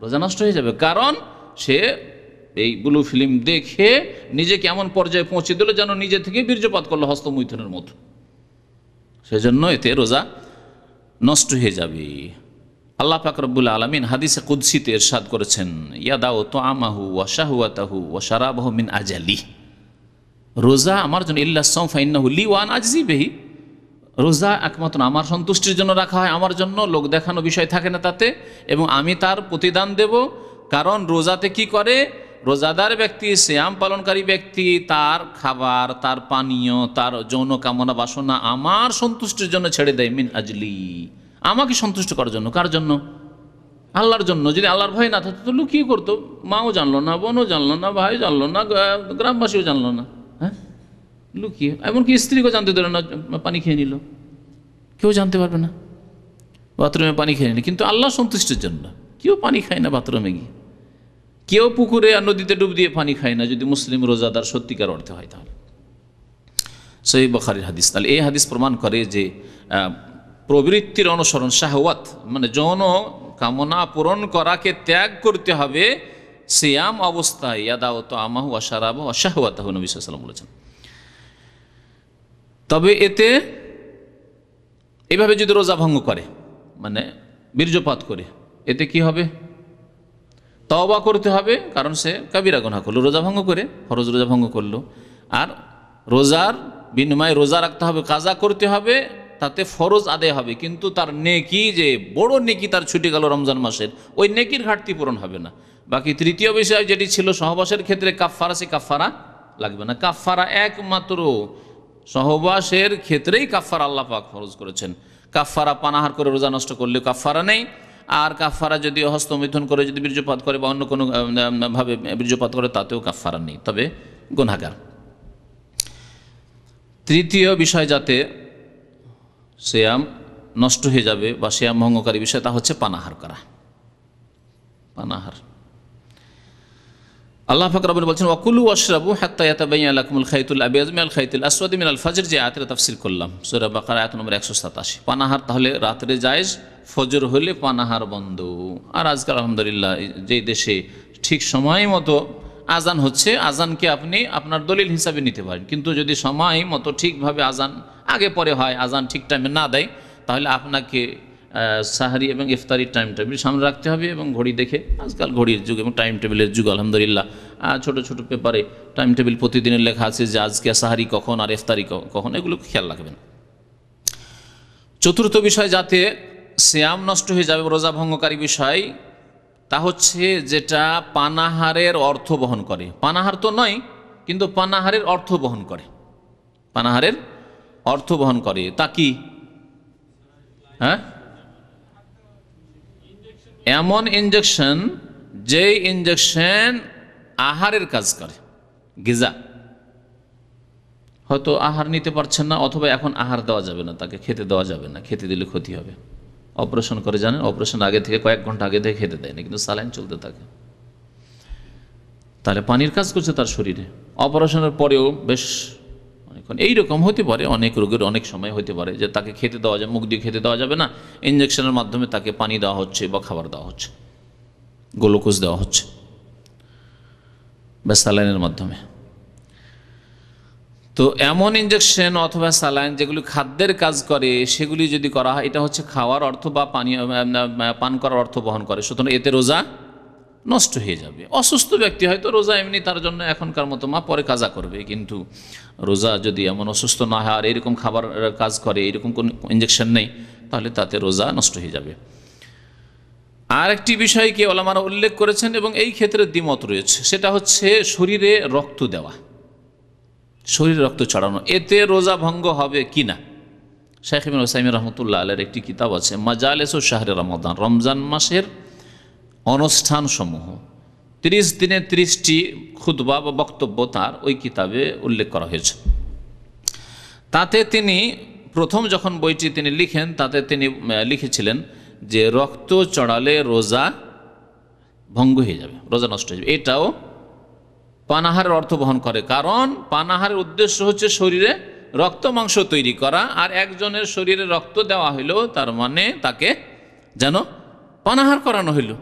রোজা নষ্ট হয়ে যাবে, কারণ সে এই ব্লু ফিল্ম দেখে নিজেকে এমন পর্যায়ে পৌঁছে দিল যেন নিজে থেকে বীর্যপাত করলো হস্তমৈথুনের মতো, সেজন্য এতে রোজা নষ্ট হয়ে যাবে। আল্লাহ পাক রব্বুল আলামিন হাদিসে কুদসিতে ইরশাদ করেছেন, ইয়াদাউ তুআমাহু ওয়া শাহওয়াতাহু ওয়া শারাবাহু মিন আজালি, রোজা আমার জন্য, ইল্লা সাওম ফাইন্নাহু লি ওয়া আনা আজজি বিহি, রোজা একমাত্র আমার সন্তুষ্টির জন্য রাখা হয়, আমার জন্য লোক দেখানো বিষয় থাকে না তাতে, এবং আমি তার প্রতিদান দেব। কারণ রোজাতে কি করে, রোজাদার ব্যক্তি, সিয়াম পালনকারী ব্যক্তি, তার খাবার, তার পানীয়, তার যৌন কামনা বাসনা আমার সন্তুষ্টির জন্য ছেড়ে দেয়, মিন আজলি, আমাকে সন্তুষ্ট করার জন্য। কার জন্য? আল্লাহর জন্য। যদি আল্লাহর ভয় না থাকতো তো লুকিয়ে করতো, মাও জানলো না, বোনও জানলো না, ভাই জানলো না, গ্রামবাসীও জানলো না, হ্যাঁ, লুকিয়ে। এমনকি স্ত্রীকেও জানতে দিল না, পানি খেয়ে নিল, কেউ জানতে পারবে না, বাথরুমে পানি খেয়ে নিল। কিন্তু আল্লাহ সন্তুষ্টির জন্য কেউ পানি খায় না বাথরুমে গিয়ে, কেউ পুকুরে আর নদীতে ডুব দিয়ে পানি খায় না, যদি মুসলিম রোজাদার সত্যিকার অর্থে হয়। তাহলে সহিহ বুখারীর হাদিস। তাহলে এই হাদিস প্রমাণ করে যে প্রবৃত্তির অনুসরণ, শাহওয়াত মানে যৌন কামনা পূরণ করাকে ত্যাগ করতে হবে সিয়াম অবস্থায়। ইয়াদাউ তুআমাহু ওয়া শারাবাহু ওয়া শাহওয়াতাহু, নবী সাল্লাল্লাহু আলাইহি ওয়াসাল্লাম বলেছেন। তবে এতে এভাবে যদি রোজা ভঙ্গ করে, মানে বীর্যপাত করে, এতে কি হবে? তওবা করতে হবে, কারণ সে কাবিরা গুনাহ করলো, রোজা ভঙ্গ করে, ফরজ রোজা ভঙ্গ করলো। আর রোজার বিনিময়ে রোজা রাখতে হবে, কাজা করতে হবে, তাতে ফরজ আদায় হবে, কিন্তু তার নেকি, যে বড় নেকি তার ছুটে গেল রমজান মাসের, ওই নেকির ঘাটতি পূরণ হবে না। বাকি তৃতীয় বিষয় যেটি ছিল সহবাসের ক্ষেত্রে কাফফারা, সে কাফফারা লাগবে না। কাফফারা একমাত্র সহবাসের ক্ষেত্রেই কাফারা আল্লাহ পাক ফরজ করেছেন। কাফারা পানাহার করে রোজা নষ্ট করলে কাফারা নেই, আর কাফারা যদি হস্তমিথুন করে যদি বীর্যপাত করে বা অন্য কোনো ভাবে বীর্যপাত করে তাতেও কাফারা নেই, তবে গুনাহগার। তৃতীয় বিষয় যাতে সিয়াম নষ্ট হয়ে যাবে বা সিয়াম ভঙ্গকারী বিষয়, তা হচ্ছে পানাহার করা। পানাহার আল্লাহ পাক রব্বুল বলছেন ওয়াকুলু ওয়াশরাবু হাত্তা ইয়াতাবায়্যানা লাকুমুল খাইতুল আবিয়াযু মিনাল খাইতিল আসওয়াদি মিনাল ফাজর, যে আয়াতের তাফসীর করলাম সূরা বাকারা আয়াত নম্বর 187। পানাহার তাহলে রাত্রে জায়েজ, ফজর হলে পানাহার বন্ধ। আর আজকাল আলহামদুলিল্লাহ যে দেশে ঠিক সময় মতো আজান হচ্ছে, আজানকে আপনি আপনার দলিল হিসাবে নিতে পারেন, কিন্তু যদি সময় মতো ঠিকভাবে আজান আগে পরে হয়, আজান ঠিক টাইমে না দেয়, তাহলে আপনাকে সাহারি এবং ইফতারির টাইম টেবিল সামনে রাখতে হবে এবং ঘড়ি দেখে। আজকাল ঘড়ির যুগ এবং টাইম টেবিলের যুগ আলহামদুলিল্লাহ। ছোট ছোট পেপারে টাইম টেবিল প্রতিদিনের লেখা আছে যে আজকে সাহারি কখন আর ইফতারি কখন, এগুলো খেয়াল রাখবেন। চতুর্থ বিষয় যাতে সিয়াম নষ্ট হয়ে যাবে, রোজা ভঙ্গকারী বিষয়, তা হচ্ছে যেটা পানাহারের অর্থ বহন করে। পানাহার তো নয়, কিন্তু পানাহারের অর্থ বহন করে। পানাহারের অর্থ বহন করে তা কি? হ্যাঁ, এমন ইনজেকশন যে ইনজেকশন আহারের কাজ করে, গিজা। হয়তো আহার নিতে পারছেন না, অথবা এখন আহার দেওয়া যাবে না, তাকে খেতে দেওয়া যাবে না, খেতে দিলে ক্ষতি হবে। অপারেশন করে, জানেন, অপারেশন আগে থেকে কয়েক ঘন্টা আগে থেকে খেতে দেয় না, কিন্তু স্যালাইন চলতে থাকে, তাহলে পানির কাজ করছে তার শরীরে। অপারেশনের পরেও বেশ অনেকক্ষণ এইরকম হতে পারে, অনেক রোগের অনেক সময় হতে পারে যে তাকে খেতে দেওয়া যায়, মুখ দিয়ে খেতে দেওয়া যাবে না, ইঞ্জেকশনের মাধ্যমে তাকে পানি দেওয়া হচ্ছে বা খাবার দেওয়া হচ্ছে, গ্লুকোজ দেওয়া হচ্ছে বা স্যালাইনের মাধ্যমে। তো এমন ইঞ্জেকশন অথবা স্যালাইন যেগুলি খাদ্যের কাজ করে, সেগুলি যদি করা হয়, এটা হচ্ছে খাওয়ার অর্থ বা পান করার অর্থ বহন করে, সুতরাং এতে রোজা নষ্ট হয়ে যাবে। অসুস্থ ব্যক্তি হয়তো রোজা এমনি তার জন্য এখনকার মতো পরে কাজা করবে, কিন্তু রোজা যদি এমন অসুস্থ না হয় আর এরকম খাবার কাজ করে, এরকম কোন ইঞ্জেকশন নেই, তাহলে তাতে রোজা নষ্ট হয়ে যাবে। আর একটি বিষয়কে ওলামারা উল্লেখ করেছেন এবং এই ক্ষেত্রে দ্বিমত রয়েছে, সেটা হচ্ছে শরীরে রক্ত দেওয়া, শরীরে রক্ত ছড়ানো, এতে রোজা ভঙ্গ হবে কি না। শাইখ ইবনে উসাইমিন রহমতুল্লাহ আলাইহির একটি কিতাব আছে মাজালিসু শাহরে রমাদান, রমজান মাসের অনুষ্ঠান সমূহ, 30 দিনে 30টি খুতবা বা বক্তব্য তার ওই কিতাবে উল্লেখ করা হয়েছে। তাতে তিনি প্রথম যখন বইটি তিনি লিখেন, তাতে তিনি লিখেছিলেন যে রক্ত চড়ালে রোজা ভঙ্গ হয়ে যাবে, রোজা নষ্ট হয়ে যাবে। এটাও পানাহারের অর্থ বহন করে, কারণ পানাহারের উদ্দেশ্য হচ্ছে শরীরে রক্ত মাংস তৈরি করা, আর একজনের শরীরে রক্ত দেওয়া হইল তার মানে তাকে যেন পানাহার করানো হইল,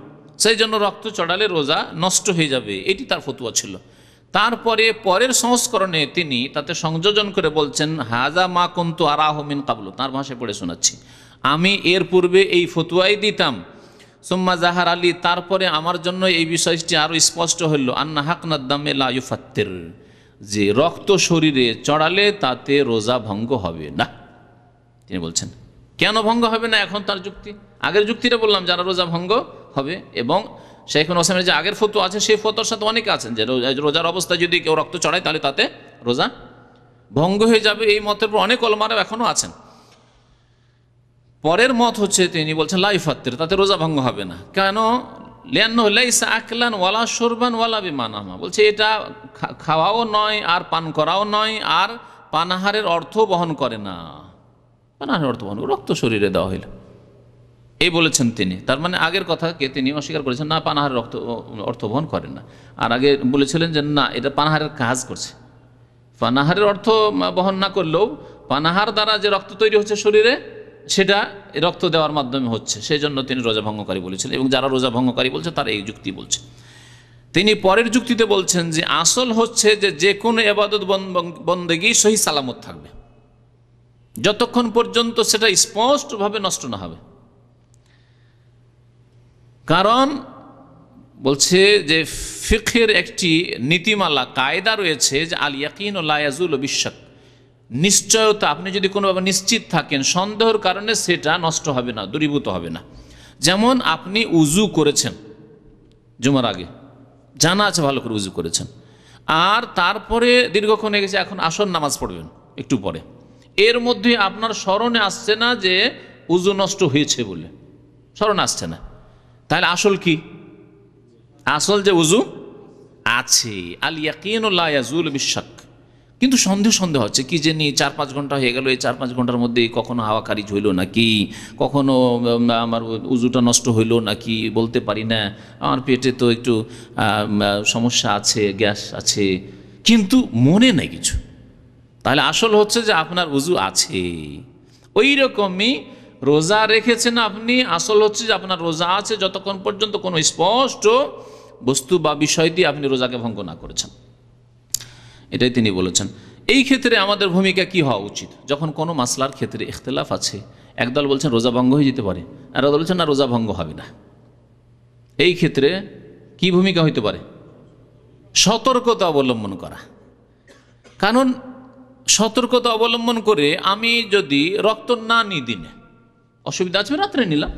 সেই জন্য রক্ত চড়ালে রোজা নষ্ট হয়ে যাবে, এটি তার ফতুয়া ছিল। তারপরে পরের সংস্করণে তিনি তাতে সংযোজন করে বলছেন হাজা মা কুনতু আরাহু মিন কাবলু, তার ভাষায় পড়ে শোনাচ্ছি, আমি এর পূর্বে এই ফতুয়াই দিতাম, সুম্মা জাহার আলী, তারপরে আমার জন্য এই বিষয়টি আরও স্পষ্ট হইল, আন্না হাকনাদ দামে লা ইউফাত্তির, যে রক্ত শরীরে চড়ালে তাতে রোজা ভঙ্গ হবে না। তিনি বলছেন কেন ভঙ্গ হবে না, এখন তার যুক্তি, আগের যুক্তিটা বললাম যারা রোজা ভঙ্গ হবে, এবং শাইখ ইবনে উসাইমিনের যে আগের ফতোয়া আছে সেই ফতোয়ার সাথে অনেকে আছেন যে রোজার অবস্থায় যদি কেউ রক্ত চড়ায় তাহলে তাতে রোজা ভঙ্গ হয়ে যাবে, এই মতের উপর অনেক ওলামারা এখনও আছেন। পরের মত হচ্ছে তিনি বলছেন লা ইউফাত্তির, তাতে রোজা ভঙ্গ হবে না। কেন? লিআন্নাহু লাইসা আকলান ওয়ালা শুরবান ওয়ালা বিমানামা, বলছে এটা খাওয়াও নয় আর পান করাও নয়, আর পানাহারের অর্থ বহন করে না, পানাহারের অর্থ বহন, রক্ত শরীরে দেওয়া হইল, এই বলেছেন তিনি। তার মানে আগের কথাকে তিনি অস্বীকার করেছেন, না পানাহারের রক্ত অর্থ বহন করেন না। আর আগে বলেছিলেন যে না, এটা পানাহারের কাজ করছে, পানাহারের অর্থ বহন না করলেও পানাহার দ্বারা যে রক্ত তৈরি হচ্ছে শরীরে, সেটা রক্ত দেওয়ার মাধ্যমে হচ্ছে, সেই জন্য তিনি রোজা ভঙ্গকারী বলেছিলেন। এবং যারা রোজা ভঙ্গকারী বলছে তারা এই যুক্তি বলছে। তিনি পরের যুক্তিতে বলছেন যে আসল হচ্ছে যে কোনো ইবাদত বন্দেগী সহি সালামত থাকবে যতক্ষণ পর্যন্ত সেটা স্পষ্টভাবে নষ্ট না হবে। কারণ বলছে যে ফিকহের একটি নীতিমালা কায়দা রয়েছে যে আল ইয়াকিন লা ইয়াজুলু বিশাক, নিশ্চয়তা, আপনি যদি কোনোভাবে নিশ্চিত থাকেন সন্দেহের কারণে সেটা নষ্ট হবে না, দূরীভূত হবে না। যেমন আপনি উজু করেছেন জুমার আগে, জানা আছে ভালো করে উজু করেছেন, আর তারপরে দীর্ঘক্ষণ হয়ে গেছে, এখন আসর নামাজ পড়বেন, একটু পরে, এর মধ্যে আপনার স্মরণে আসছে না যে উজু নষ্ট হয়েছে বলে, স্মরণে আসছে না, তাহলে আসল কি? আসল যে উজু আছে। আল ইয়াকিনু লা ইয়াজুল বিশাক। কিন্তু সন্দেহ হচ্ছে কি যে 4-5 ঘন্টা হয়ে গেল, এই 4-5 ঘন্টার মধ্যে কখনো হাওয়া খারিজ হইল নাকি, কখনো আমার উজুটা নষ্ট হইল নাকি বলতে পারি না, আমার পেটে তো একটু সমস্যা আছে, গ্যাস আছে, কিন্তু মনে নাই কিছু। তাহলে আসল হচ্ছে যে আপনার উজু আছে। ওই রকমই রোজা রেখেছেন আপনি, আসল হচ্ছে যে আপনার রোজা আছে যতক্ষণ পর্যন্ত কোনো স্পষ্ট বস্তু বা বিষয় দিয়ে আপনি রোজাকে ভঙ্গ না করেছেন। এটাই তিনি বলেছেন। এই ক্ষেত্রে আমাদের ভূমিকা কি হওয়া উচিত? যখন কোনো মাসলার ক্ষেত্রে ইখতিলাফ আছে, একদল বলছেন রোজা ভঙ্গ হয়ে যেতে পারে, আর একদল বলছেন না রোজা ভঙ্গ হবে না, এই ক্ষেত্রে কি ভূমিকা হইতে পারে? সতর্কতা অবলম্বন করা। কারণ সতর্কতা অবলম্বন করে আমি যদি রক্ত না নিই দিনে, অসুবিধা আছে, রাত্রে নিলাম,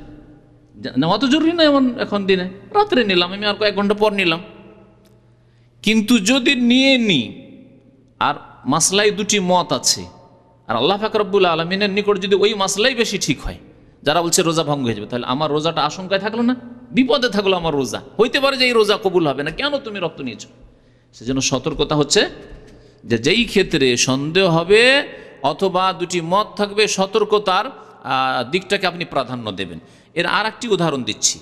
নেওয়া তো জরুরি না এমন এখন দিনে, রাত্রে নিলাম, আমি আর কয়েক ঘন্টা পর নিলাম। কিন্তু যদি নিয়ে নিই আর মাসলাই দুটি মত আছে, আর আল্লাহ পাক রব্বুল আলামিনের নিকট যদি ওই মাসলাই বেশি ঠিক হয়, যারা বলছে রোজা ভঙ্গ হয়ে যাবে, তাহলে আমার রোজাটা আশঙ্কায় থাকলো না, বিপদে থাকলো আমার রোজা, হইতে পারে যে এই রোজা কবুল হবে না, কেন তুমি রক্ত নিয়েছো? সেজন্য সতর্কতা হচ্ছে যে যেই ক্ষেত্রে সন্দেহ হবে অথবা দুটি মত থাকবে, সতর্কতার দিকটাকে আপনি প্রাধান্য দেবেন। এর আর একটি উদাহরণ দিচ্ছি।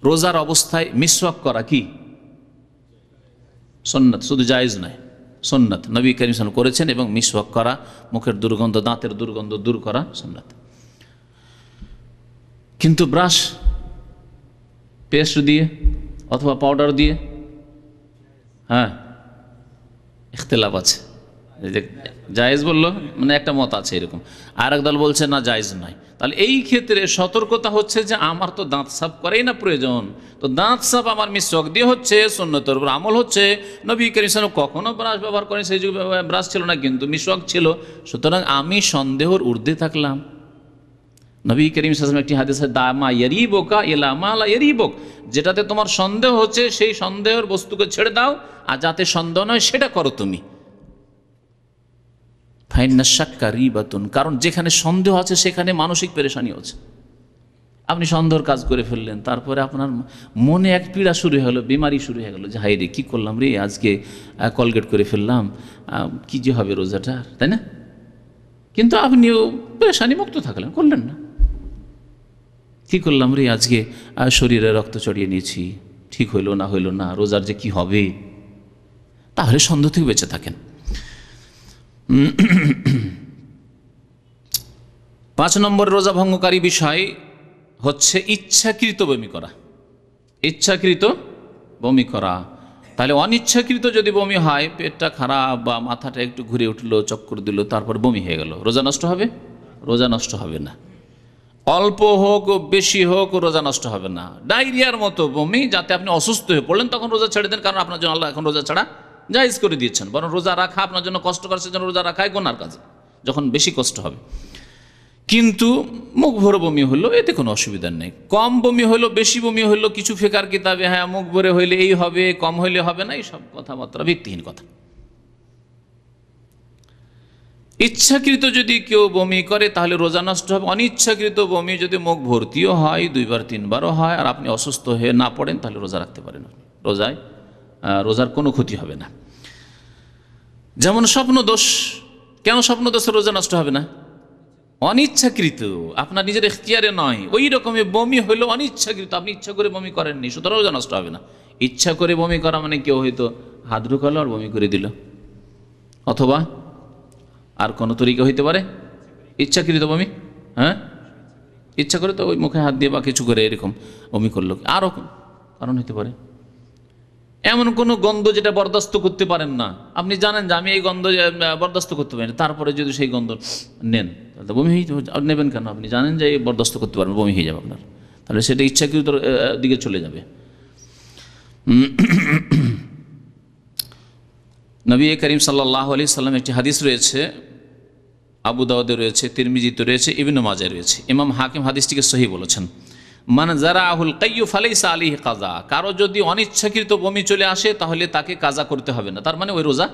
রোজার অবস্থায় মিসওয়াক করা কি সুন্নাত, শুধু জায়েজ নয়, সুন্নাত। নবী করিম সাল্লাল্লাহু আলাইহি ওয়াসাল্লাম করেছেন, এবং মিসওয়াক করা, মুখের দুর্গন্ধ, দাঁতের দুর্গন্ধ দূর করা সুন্নাত। কিন্তু ব্রাশ পেস্ট দিয়ে অথবা পাউডার দিয়ে, হ্যাঁ, ইখতিলাফ আছে। জায়েজ বললো মানে একটা মত আছে এরকম, আর একদল বলছে না জায়েজ নয়। তাহলে এই ক্ষেত্রে সতর্কতা হচ্ছে যে আমার তো দাঁত সাফ করেই না প্রয়োজন, তো দাঁত সাফ আমার মিসওয়াক দিয়ে হচ্ছে, সুন্নতের উপর আমল হচ্ছে। নবী করিম সাল্লাল্লাহু আলাইহি ওয়াসাল্লাম কখনো ব্রাশ ব্যবহার করেন, সেই যুগে ব্রাশ ছিল না, কিন্তু মিসওয়াক ছিল। সুতরাং আমি সন্দেহর ঊর্ধ্বে থাকলাম। নবী করিম সাল্লাল্লাহু আলাইহি ওয়াসাল্লাম একটি হাদিসে দামা ইয়ারিবুকা ইলা মা লা ইয়ারিবুক, যেটাতে তোমার সন্দেহ হচ্ছে সেই সন্দেহের বস্তুকে ছেড়ে দাও, আর যাতে সন্দেহ নয় সেটা করো তুমি। ফাইন্না শাক্কা রিবাতুন, কারণ যেখানে সন্দেহ আছে সেখানে মানসিক পেরেশানি হচ্ছে। আপনি সন্দেহের কাজ করে ফেললেন, তারপরে আপনার মনে এক পীড়া শুরু হলো, বিমারি শুরু হয়ে গেল যে হাই রে কী করলাম রে, আজকে কলগেট করে ফেললাম, কি যে হবে রোজাটার, তাই না? কিন্তু আপনিও পেরেশানি মুক্ত থাকলেন, করলেন না। কী করলাম রে, আজকে শরীরে রক্ত চড়িয়ে নিয়েছি, ঠিক হইলো না হইলো না, রোজার যে কি হবে। তাহলে সন্দেহ থেকে বেঁচে থাকেন। 5 নম্বর রোজা ভঙ্গকারী বিষয় হচ্ছে ইচ্ছাকৃত বমি করা। ইচ্ছাকৃত বমি করা, তাহলে অনিচ্ছাকৃত যদি বমি হয়, পেটটা খারাপ বা মাথাটা একটু ঘুরে উঠলো, চক্কর দিল, তারপর বমি হয়ে গেল, রোজা নষ্ট হবে? রোজা নষ্ট হবে না। অল্প হোক বেশি হোক রোজা নষ্ট হবে না। ডায়রিয়ার মতো বমি, যাতে আপনি অসুস্থ হয়ে পড়লেন, তখন রোজা ছেড়ে দেন, কারণ আপনার জন্য আল্লাহ এখন রোজা ছাড়া জায়েজ করে দিয়েছেন। বরং রোজা রাখা আপনার জন্য কষ্টকর, সেজন্য রোজা রাখাই গুনার কাজ, যখন বেশি কষ্ট হবে। কিন্তু মুখ ভরে বমি হলো, এতে কোনো অসুবিধা নেই। কম বমি হলো, বেশি বমি হলো, কিছু ফিকার কিতাবে হ্যাঁ মুখ ভরে হইলে এই হবে, কম হইলে হবে না, এইসব কথাবার্তা ভিত্তিহীন কথা। ইচ্ছাকৃত যদি কেউ বমি করে তাহলে রোজা নষ্ট হবে। অনিচ্ছাকৃত বমি যদি মুখ ভর্তিও হয়, 2বার 3বারও হয়, আর আপনি অসুস্থ হয়ে না পড়েন, তাহলে রোজা রাখতে পারেন, রোজার কোনো ক্ষতি হবে না। যেমন স্বপ্নদোষ, কেন স্বপ্নদোষে রোজা নষ্ট হবে না? অনিচ্ছাকৃত, আপনার নিজের এখতিয়ারে নয়। ওই রকমের বমি হইলো অনিচ্ছাকৃত, আপনি ইচ্ছা করে বমি করেননি, সুতরাং রোজা নষ্ট হবে না। ইচ্ছা করে বমি করা মানে কেউ হয়তো হাত ঢুকালো আর বমি করে দিল, অথবা আর কোনো তরিকা হইতে পারে ইচ্ছাকৃত বমি। হ্যাঁ, ইচ্ছা করে তো ওই মুখে হাত দিয়ে বা কিছু করে এরকম বমি করলো, আরও কারণ হইতে পারে। এমন কোনো গন্ধ যেটা বরদাস্ত করতে পারেন না, আপনি জানেন যে আমি এই গন্ধ বরদাস্ত করতে পারি না, তারপরে যদি সেই গন্ধ নেন তাহলে বমি হয়ে নেবেন কেন? আপনি জানেন যে এই বরদাস্ত করতে পারবেন, বমি হয়ে যাবে আপনার, তাহলে সেটা ইচ্ছাকৃত দিকে চলে যাবে। নবী করিম সাল্লাল্লাহু আলাইহি সাল্লাম একটি হাদিস রয়েছে, আবু দাউদে রয়েছে, তিরমিজিতে রয়েছে, ইবনে মাজাহ রয়েছে, ইমাম হাকিম হাদিসটিকে সহিহ বলেছেন। মান জারাহুল কাইয়ু ফালাইসা আলাইহি কাযা, কারো যদি অনিচ্ছাকৃত বমি চলে আসে তাহলে তাকে কাজা করতে হবে না, তার মানে ওই রোজা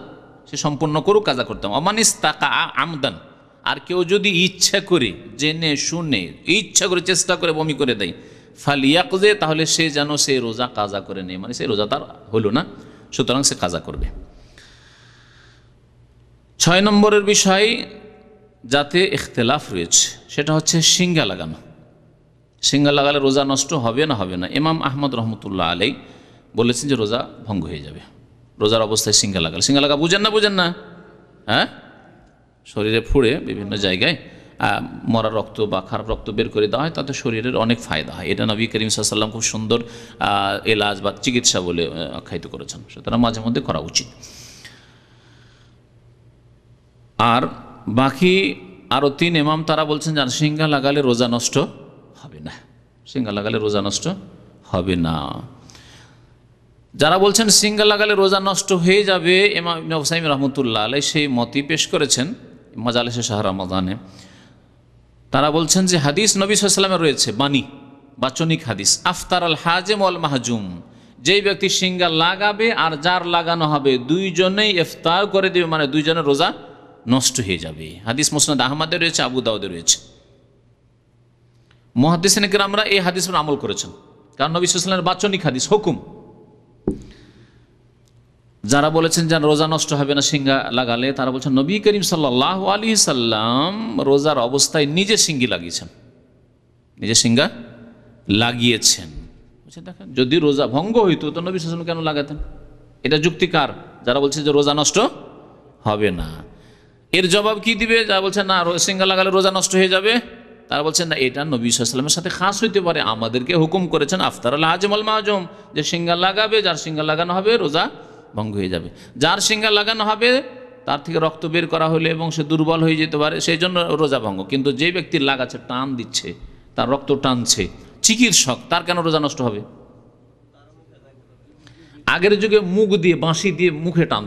সে সম্পূর্ণ করুক, কাজা করতে হবে। অমানিস তাকা আমদান, আর কেউ যদি ইচ্ছা করে, জেনে শুনে ইচ্ছা করে চেষ্টা করে বমি করে দেয়, ফালিয়াকজে, তাহলে সে যেন সে রোজা কাজা করে নেয়, মানে সেই রোজা তার হলো না, সুতরাং সে কাজা করবে। 6 নম্বরের বিষয় যাতে ইখতিলাফ রয়েছে, সেটা হচ্ছে সিঙ্গা লাগানো। সিঙ্গা লাগালে রোজা নষ্ট হবে না হবে না? ইমাম আহমদ রহমতুল্লাহ আলাই বলেছেন যে রোজা ভঙ্গ হয়ে যাবে রোজার অবস্থায় সিঙ্গা লাগালে। সিঙ্গা লাগা বুঝেন না? হ্যাঁ, শরীরে ফুড়ে বিভিন্ন জায়গায় মরা রক্ত বা খারাপ রক্ত বের করে দেওয়া হয়, তাতে শরীরের অনেক ফায়দা হয়। এটা নবী করিম সাল্লাল্লাহু আলাইহি ওয়াসাল্লাম খুব সুন্দর এলাজ বা চিকিৎসা বলে আখ্যায়িত করেছেন, সুতরাং মাঝে মধ্যে করা উচিত। আর বাকি আরও 3 ইমাম তারা বলছেন যে সিঙ্গা লাগালে রোজা নষ্ট হবে না, সিঙ্গা লাগালে রোজা নষ্ট হবে না। যারা বলছেন সিঙ্গা লাগালে রোজা নষ্ট হয়ে যাবে, ইমাম ইবনে হুসাইম রহমতুল্লাহ আলাইহি সেই মতই পেশ করেছেন মাজালিসে শাহর রমাদানে। তারা বলছেন যে হাদিস নবী সাল্লাল্লাহু আলাইহি ওয়াসাল্লামের রয়েছে বাচনিক হাদিস, আফতার আল হাজিম ওয়াল মাহজুম, যেই ব্যক্তি সিঙ্গা লাগাবে আর যার লাগানো হবে দুইজনেই ইফতার করে দেবে, মানে দুইজনের রোজা নষ্ট হয়ে যাবে। হাদিস মুসনাদ আহমদে রয়েছে, আবু দাউদে রয়েছে। মুহাদ্দিসিনে কেরামরা এই হাদিস উপর আমল করেছেন, কারণ নবী সাল্লাল্লাহু আলাইহি ওয়াসাল্লামের বাচনিক হাদিস, হুকুম। যারা বলেছেন যে রোজা নষ্ট হবে না সিঙ্গা লাগালে, তারা বলছেন নবী করিম সাল্লাল্লাহু আলাইহি সাল্লাম রোজার অবস্থায় নিজে সিঙ্গি লাগিয়েছেন, নিজে সিঙ্গা লাগিয়েছেন। দেখেন, যদি রোজা ভঙ্গ হইতো তো নবী সাল্লাল্লাহু আলাইহি ওয়াসাল্লাম কেন লাগাতেন? এটা যুক্তিকার। যারা বলছে যে রোজা নষ্ট হবে না, এর জবাব কি দিবে? যারা বলছেন না সিঙ্গা লাগালে রোজা নষ্ট হয়ে যাবে, তারা বলছেন না, এটা নবী সাল্লাল্লাহু আলাইহি ওয়াসাল্লামের সাথে খাস হইতে পারে, আমাদেরকে হুকুম করেছেন আফতার আল হাজিম ওয়াল মাহজুম, যে সিঙ্গা লাগাবে, যার সিঙ্গা লাগানো হবে রোজা ভঙ্গ হয়ে যাবে। যার সিঙ্গা লাগানো হবে তার থেকে রক্ত বের করা হলে এবং সে দুর্বল হয়ে যেতে পারে, সেই জন্য রোজা ভঙ্গ। কিন্তু যে ব্যক্তি লাগাচ্ছে, টান দিচ্ছে, তার রক্ত টানছে, চিকিৎসক, তার কেন রোজা নষ্ট হবে? আগের যুগে মুখ দিয়ে বাঁশি দিয়ে মুখে টান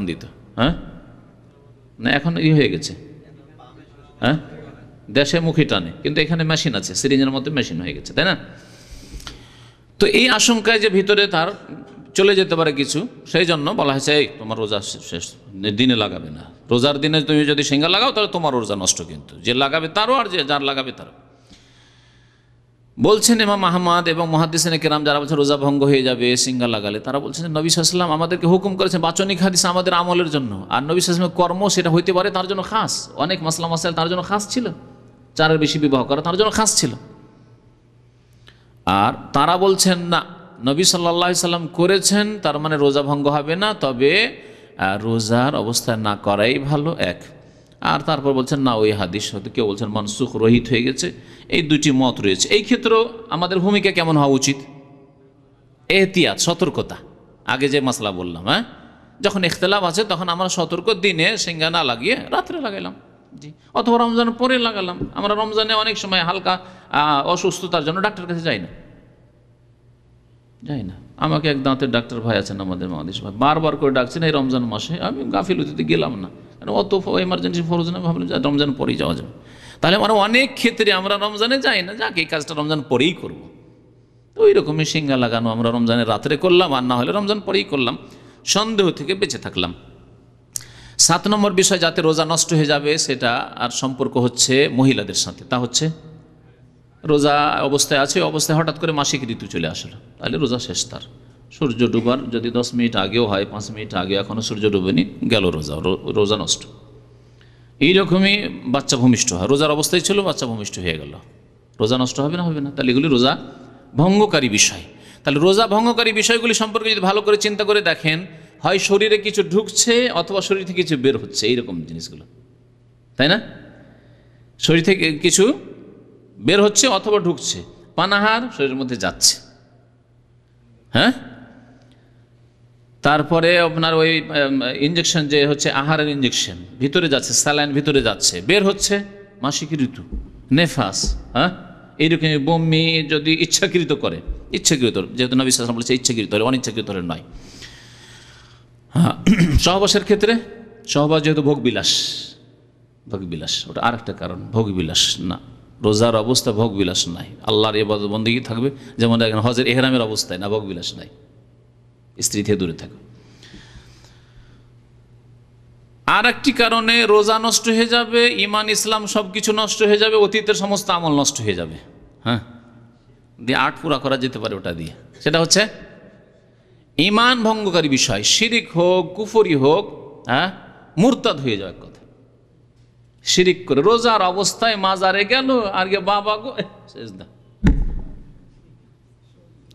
দিত, হ্যাঁ, না এখন হয়ে গেছে, হ্যাঁ, দেশে মুখে টানে, কিন্তু এখানে মেশিন আছে, সিরিঞ্জের মধ্যে মেশিন হয়ে গেছে, তাই না? তো এই আশঙ্কায় যে ভিতরে তার চলে যেতে পারে কিছু, সেই জন্য বলা হয়েছে এই তোমার রোজা শেষ, দিনে লাগাবে না। রোজার দিনে তুমি যদি সিঙ্গা লাগাও তাহলে তোমার রোজা নষ্ট, কিন্তু যে লাগাবে তারও আর যার লাগাবে তারও। বলছেন ইমাম আহমদ এবং মুহাদ্দিসিনে কেরাম যারা বলছেন রোজা ভঙ্গ হয়ে যাবে সিঙ্গা লাগালে, তারা বলছেন নবী সাল্লাল্লাহু আলাইহি ওয়াসাল্লাম আমাদেরকে হুকুম করেছেন, বাচনিক হাদিস আমাদের আমলের জন্য, আর নবী সাল্লাল্লাহু আলাইহি ওয়াসাল্লামের কর্ম সেটা হইতে পারে তার জন্য খাস। অনেক মাসলা মাসাইল তার জন্য খাস ছিল, 4-এর বেশি বিবাহ করা তার জন্য খাস ছিল। আর তারা বলছেন না, নবী সাল্লাল্লাহু আলাইহি ওয়াসাল্লাম করেছেন, তার মানে রোজা ভঙ্গ হবে না, তবে রোজার অবস্থায় না করাই ভালো, এক। আর তারপর বলছেন না, ওই হাদিস হয়তো কেউ বলছেন মনসুখ, রহিত হয়ে গেছে। এই দুটি মত রয়েছে। এই ক্ষেত্রেও আমাদের ভূমিকা কেমন হওয়া উচিত? এহতিয়াত, সতর্কতা। আগে যে মাসলা বললাম, হ্যাঁ, যখন ইখতিলাফ আছে তখন আমরা সতর্ক, দিনে সিঙ্গা না লাগিয়ে রাত্রে লাগাইলাম, জি, অথবা রমজান পরে লাগালাম। আমরা রমজানে অনেক সময় হালকা অসুস্থতার জন্য ডাক্তারের কাছে যাই না। আমাকে এক দাঁতের ডাক্তার ভাই আছেন আমাদের বাংলাদেশ ভাই, বারবার করে ডাকছেন এই রমজান মাসে, আমি গাফিলতিতে গেলাম না, কারণ অত এমার্জেন্সি ফরজ না, ভাবলাম যে রমজান পরেই যাওয়া যাবে। তাহলে মানে অনেক ক্ষেত্রে আমরা রমজানে যাই না, যাকে এই কাজটা রমজান পরেই করব। তো ওই রকমই সিঙ্গা লাগানো আমরা রমজানের রাত্রে করলাম, আর না হলে রমজান পরেই করলাম, সন্দেহ থেকে বেঁচে থাকলাম। 7 নম্বর বিষয় যাতে রোজা নষ্ট হয়ে যাবে, সেটা আর সম্পর্ক হচ্ছে মহিলাদের সাথে। তা হচ্ছে রোজা অবস্থায় আছে, অবস্থায় হঠাৎ করে মাসিক ঋতু চলে আসলো, তাহলে রোজা শেষ তার। সূর্য ডুবার যদি 10 মিনিট আগেও হয়, 5 মিনিট আগে, এখনও সূর্য ডুবেনি, গেল রোজা নষ্ট। এইরকমই বাচ্চা ভূমিষ্ঠ হয়, রোজার অবস্থায় ছিল, বাচ্চা ভূমিষ্ঠ হয়ে গেল, রোজা নষ্ট হবে না? তাহলে এগুলি রোজা ভঙ্গকারী বিষয়। তাহলে রোজা ভঙ্গকারী বিষয়গুলি সম্পর্কে যদি ভালো করে চিন্তা করে দেখেন, হয় শরীরে কিছু ঢুকছে অথবা শরীর থেকে কিছু বের হচ্ছে, এইরকম জিনিসগুলো, তাই না? শরীর থেকে কিছু বের হচ্ছে অথবা ঢুকছে, পানাহার শরীরের মধ্যে যাচ্ছে, হ্যাঁ, তারপরে আপনার ওই ইঞ্জেকশন যে হচ্ছে আহারের ইঞ্জেকশন ভিতরে যাচ্ছে, স্যালাইন ভিতরে যাচ্ছে, বের হচ্ছে মাসিক ঋতু, নেফাস, হ্যাঁ, এইরকম বমি যদি ইচ্ছাকৃত, যেহেতু নবী সাল্লাল্লাহু আলাইহি ওয়াসাল্লাম বলেছে ইচ্ছাকৃত হলে, অনিচ্ছাকৃত হলে নয়। হ্যাঁ, সহবাসের ক্ষেত্রে, সহবাস যেহেতু ভোগবিলাস, ওটা আরেকটা কারণ, ভোগবিলাস না, রোজার অবস্থা ভোগবিলাস নাই, আল্লাহর ইবাদত বন্দেগী থাকবে, যেমন এখন হজের এহরামের অবস্থায় না, ভোগবিলাস নাই, স্ত্রী থেকে দূরে থাকো। আর একটি কারণে রোজা নষ্ট হয়ে যাবে, ইমান ইসলাম সব কিছু নষ্ট হয়ে যাবে, অতীতের সমস্ত আমল নষ্ট হয়ে যাবে। হ্যাঁ, দিয়ে 8 পুরা করা যেতে পারে ওটা দিয়ে। সেটা হচ্ছে ইমান ভঙ্গকারী বিষয়, শিরিক হোক, কুফরি হোক, হ্যাঁ, মুরতাদ হয়ে যাওয়ার কথা। শিরিক করে রোজার অবস্থায় মাজারে গেল, আর গিয়ে বাবা গো সেজদা,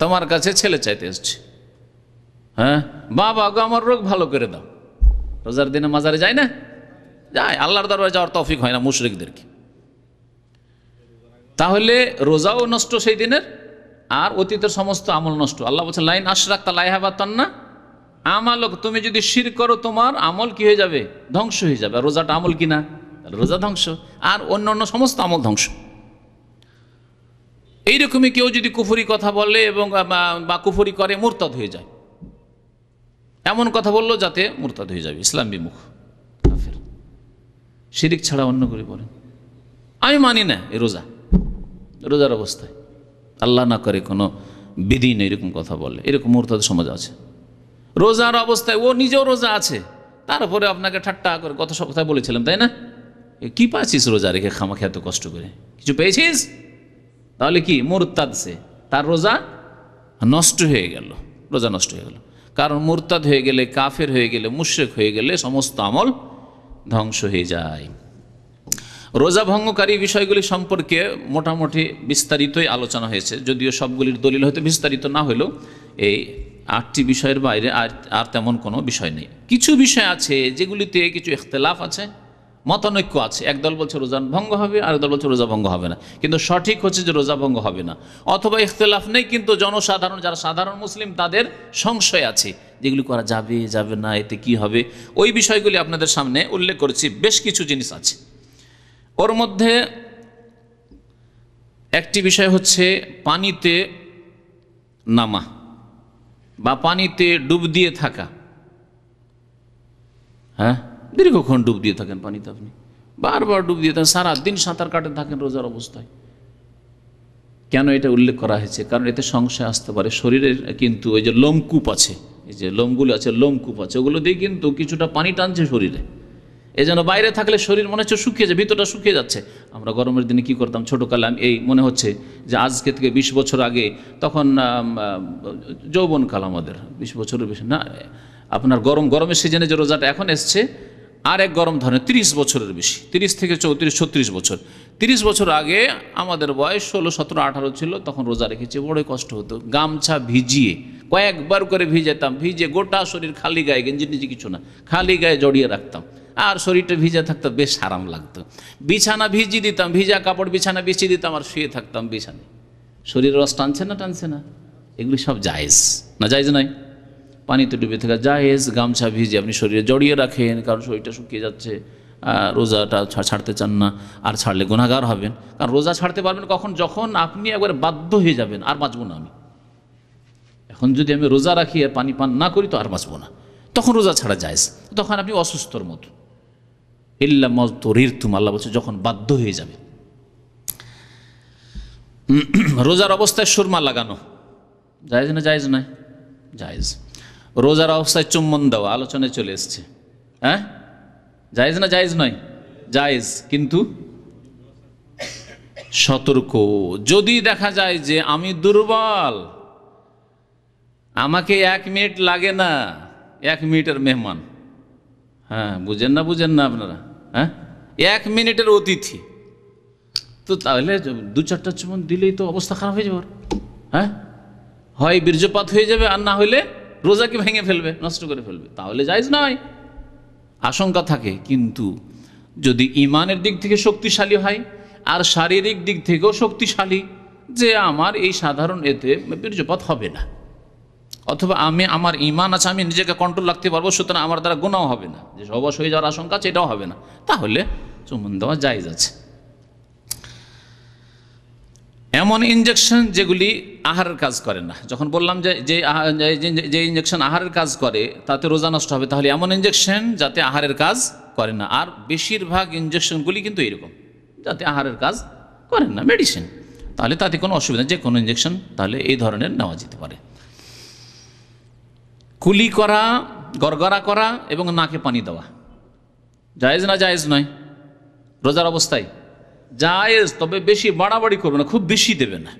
তোমার কাছে ছেলে চাইতে এসছে, হ্যাঁ, বাবা গো আমার রোগ ভালো করে দাও। রোজার দিনে মাজারে যায় না? যায়। আল্লাহর দরবারে যাওয়ার তৌফিক হয় না মুশরিকদেরকে। তাহলে রোজাও নষ্ট সেই দিনের, আর অতীতের সমস্ত আমল নষ্ট। আল্লাহ বলছেন লাইন আশরাকতা লাইহাবাতান্না আমালক, তুমি যদি শিরক করো তোমার আমল কি হয়ে যাবে? ধ্বংস হয়ে যাবে। আর রোজাটা আমল কি না? রোজা ধ্বংস, আর অন্য অন্য সমস্ত আমল ধ্বংস। এইরকমই কেউ যদি কুফরি কথা বলে এবং বা কুফরি করে, মুরতাদ হয়ে যায়। এমন কথা বললো যাতে মুরতাদ হয়ে যাবে, ইসলাম বিমুখ কাফের। শিরিক ছাড়া অন্য করে বলেন আমি মানি না এই রোজা, রোজার অবস্থায় আল্লাহ না করে কোনো বিধি নেই, এরকম কথা বলে, এরকম মুরতাদ সমাজ আছে। রোজার অবস্থায় ও নিজেও রোজা আছে, তারপরে আপনাকে ঠাট্টা করে গত সপ্তাহে বলেছিলাম, তাই না? কি পাচ্ছিস রোজা রেখে খামাখা এত কষ্ট করে? কিছু পেয়েছিস? তাহলে কি মুরতাদ, সে তার রোজা নষ্ট হয়ে গেল, রোজা নষ্ট হয়ে গেল। কারণ মুরতাদ হয়ে গেলে, কাফের হয়ে গেলে, মুশরিক হয়ে গেলে সমস্ত আমল ধ্বংস হয়ে যায়। রোজা ভঙ্গকারী বিষয়গুলি সম্পর্কে মোটামুটি বিস্তারিতই আলোচনা হয়েছে, যদিও সবগুলির দলিল হয়তো বিস্তারিত না হলেও এই 8টি বিষয়ের বাইরে আর তেমন কোনো বিষয় নেই। কিছু বিষয় আছে যেগুলিতে কিছু ইখতিলাফ আছে, মতানৈক্য আছে। একদল বলছে রোজা ভঙ্গ হবে, আর একদল বলছে রোজা ভঙ্গ হবে না। কিন্তু সঠিক হচ্ছে যে রোজা ভঙ্গ হবে না। অথবা ইখতিলাফ নেই, কিন্তু জনসাধারণ, যারা সাধারণ মুসলিম, তাদের সংশয় আছে যেগুলি করা যাবে যাবে না, এতে কি হবে। ওই বিষয়গুলি আপনাদের সামনে উল্লেখ করেছি। বেশ কিছু জিনিস আছে, ওর মধ্যে একটি বিষয় হচ্ছে পানিতে নামা বা পানিতে ডুব দিয়ে থাকা। হ্যাঁ, দীর্ঘক্ষণ ডুব দিয়ে থাকেন পানিতে, আপনি বারবার ডুব দিয়ে থাকেন, সারাদিন সাঁতার কাটে থাকেন রোজার অবস্থায়। কেন এটা উল্লেখ করা হয়েছে? কারণ এতে সংশয় আসতে পারে। শরীরের কিন্তু ওই যে লোমকূপ আছে, এই যে লোমগুলো আছে, লোমকূপ আছে, ওগুলো দিয়ে কিন্তু কিছুটা পানি টানছে শরীরে। এই জন্য বাইরে থাকলে শরীর মনে হচ্ছে শুকিয়ে যায়, ভিতরটা শুকিয়ে যাচ্ছে। আমরা গরমের দিনে কি করতাম ছোটোকালে, এই মনে হচ্ছে যে আজকে থেকে 20 বছর আগে, তখন যৌবনকাল আমাদের, 20 বছরের বেশি না, আপনার গরমের সিজনে যে রোজাটা এখন এসছে, আর এক গরম ধরনের 30 বছরের বেশি, 30 থেকে 34 36 বছর। 30 বছর আগে আমাদের বয়স 16 17 18 ছিল, তখন রোজা রেখেছি, বড়ই কষ্ট হতো। গামছা ভিজিয়ে কয়েকবার করে ভিজাতাম, ভিজে গোটা শরীর, খালি গায়ে, গেঞ্জি টেঞ্জি কিছু না, খালি গায়ে জড়িয়ে রাখতাম, আর শরীরটা ভিজে থাকতো, বেশ আরাম লাগতো। বিছানা ভিজিয়ে দিতাম, ভিজা কাপড় বিছানা বিছিয়ে দিতাম, আর শুয়ে থাকতাম বিছানায়। শরীর রস টানছে না টানছে না? এগুলি সব জায়েজ না? জায়েজ নয়? পানিতে ডুবে থাকা জায়েজ। গামছা ভিজে আপনি শরীরে জড়িয়ে রাখেন, কারণ শরীরটা শুকিয়ে যাচ্ছে, রোজাটা ছাড়তে চান না, আর ছাড়লে গুনাহগার হবেন। কারণ রোজা ছাড়তে পারবেন কখন? যখন আপনি একবার বাধ্য হয়ে যাবেন, আর বাঁচবো না আমি, এখন যদি আমি রোজা রাখি আর পানি পান না করি তো আর বাঁচবো না, তখন রোজা ছাড়া জায়েজ। তখন আপনি অসুস্থর মতো, ইল্লা মাযতুরিরতুম, আল্লাহ বলছে যখন বাধ্য হয়ে যাবে। রোজার অবস্থায় সুরমা লাগানো জায়েজ না জায়েজ নয়? জায়েজ। রোজার অবস্থায় চুম্বন দেওয়া আলোচনায় চলে এসছে, হ্যাঁ, জায়েজ না জায়েজ নয়? জায়েজ, কিন্তু সতর্ক। যদি দেখা যায় যে আমি দুর্বল, আমাকে 1 মিনিট লাগে না, 1 মিনিটের মেহমান, হ্যাঁ, বুঝেন না আপনারা, হ্যাঁ, 1 মিনিটের অতিথি, তো তাহলে 2-4টা চুম্বন দিলেই তো অবস্থা খারাপ হয়ে যাবে। হ্যাঁ, হয় বীর্যপাত হয়ে যাবে, আর না হইলে রোজাকে ভেঙে ফেলবে, নষ্ট করে ফেলবে, তাহলে জায়েজ নয়, আশঙ্কা থাকে। কিন্তু যদি ইমানের দিক থেকে শক্তিশালী হয়, আর শারীরিক দিক থেকেও শক্তিশালী, যে আমার এই সাধারণ এতে বীর্যপাত হবে না, অথবা আমার ইমান আছে, আমি নিজেকে কন্ট্রোল রাখতে পারবো, সুতরাং আমার দ্বারা গুনাহ হবে না, যে সহবাস হয়ে যাওয়ার আশঙ্কা আছে এটাও হবে না, তাহলে চুম্বন দেওয়া জায়েজ আছে। এমন ইনজেকশন যেগুলি আহারের কাজ করে না, যখন বললাম যে ইনজেকশন আহারের কাজ করে তাতে রোজা নষ্ট হবে, তাহলে এমন ইনজেকশন যাতে আহারের কাজ করে না। আর বেশিরভাগ ইনজেকশনগুলি কিন্তু এরকম, যাতে আহারের কাজ করেন না, মেডিসিন, তাহলে তাতে কোনো অসুবিধা, যে কোনো ইনজেকশন তাহলে এই ধরনের নেওয়া যেতে পারে। কুলি করা, গড়গড়া করা এবং নাকে পানি দেওয়া, জায়েজ না জায়েজ নয়? রোজার অবস্থায় জায়েজ, তবে বেশি বাড়াবাড়ি করবে না, খুব বেশি দেবে না।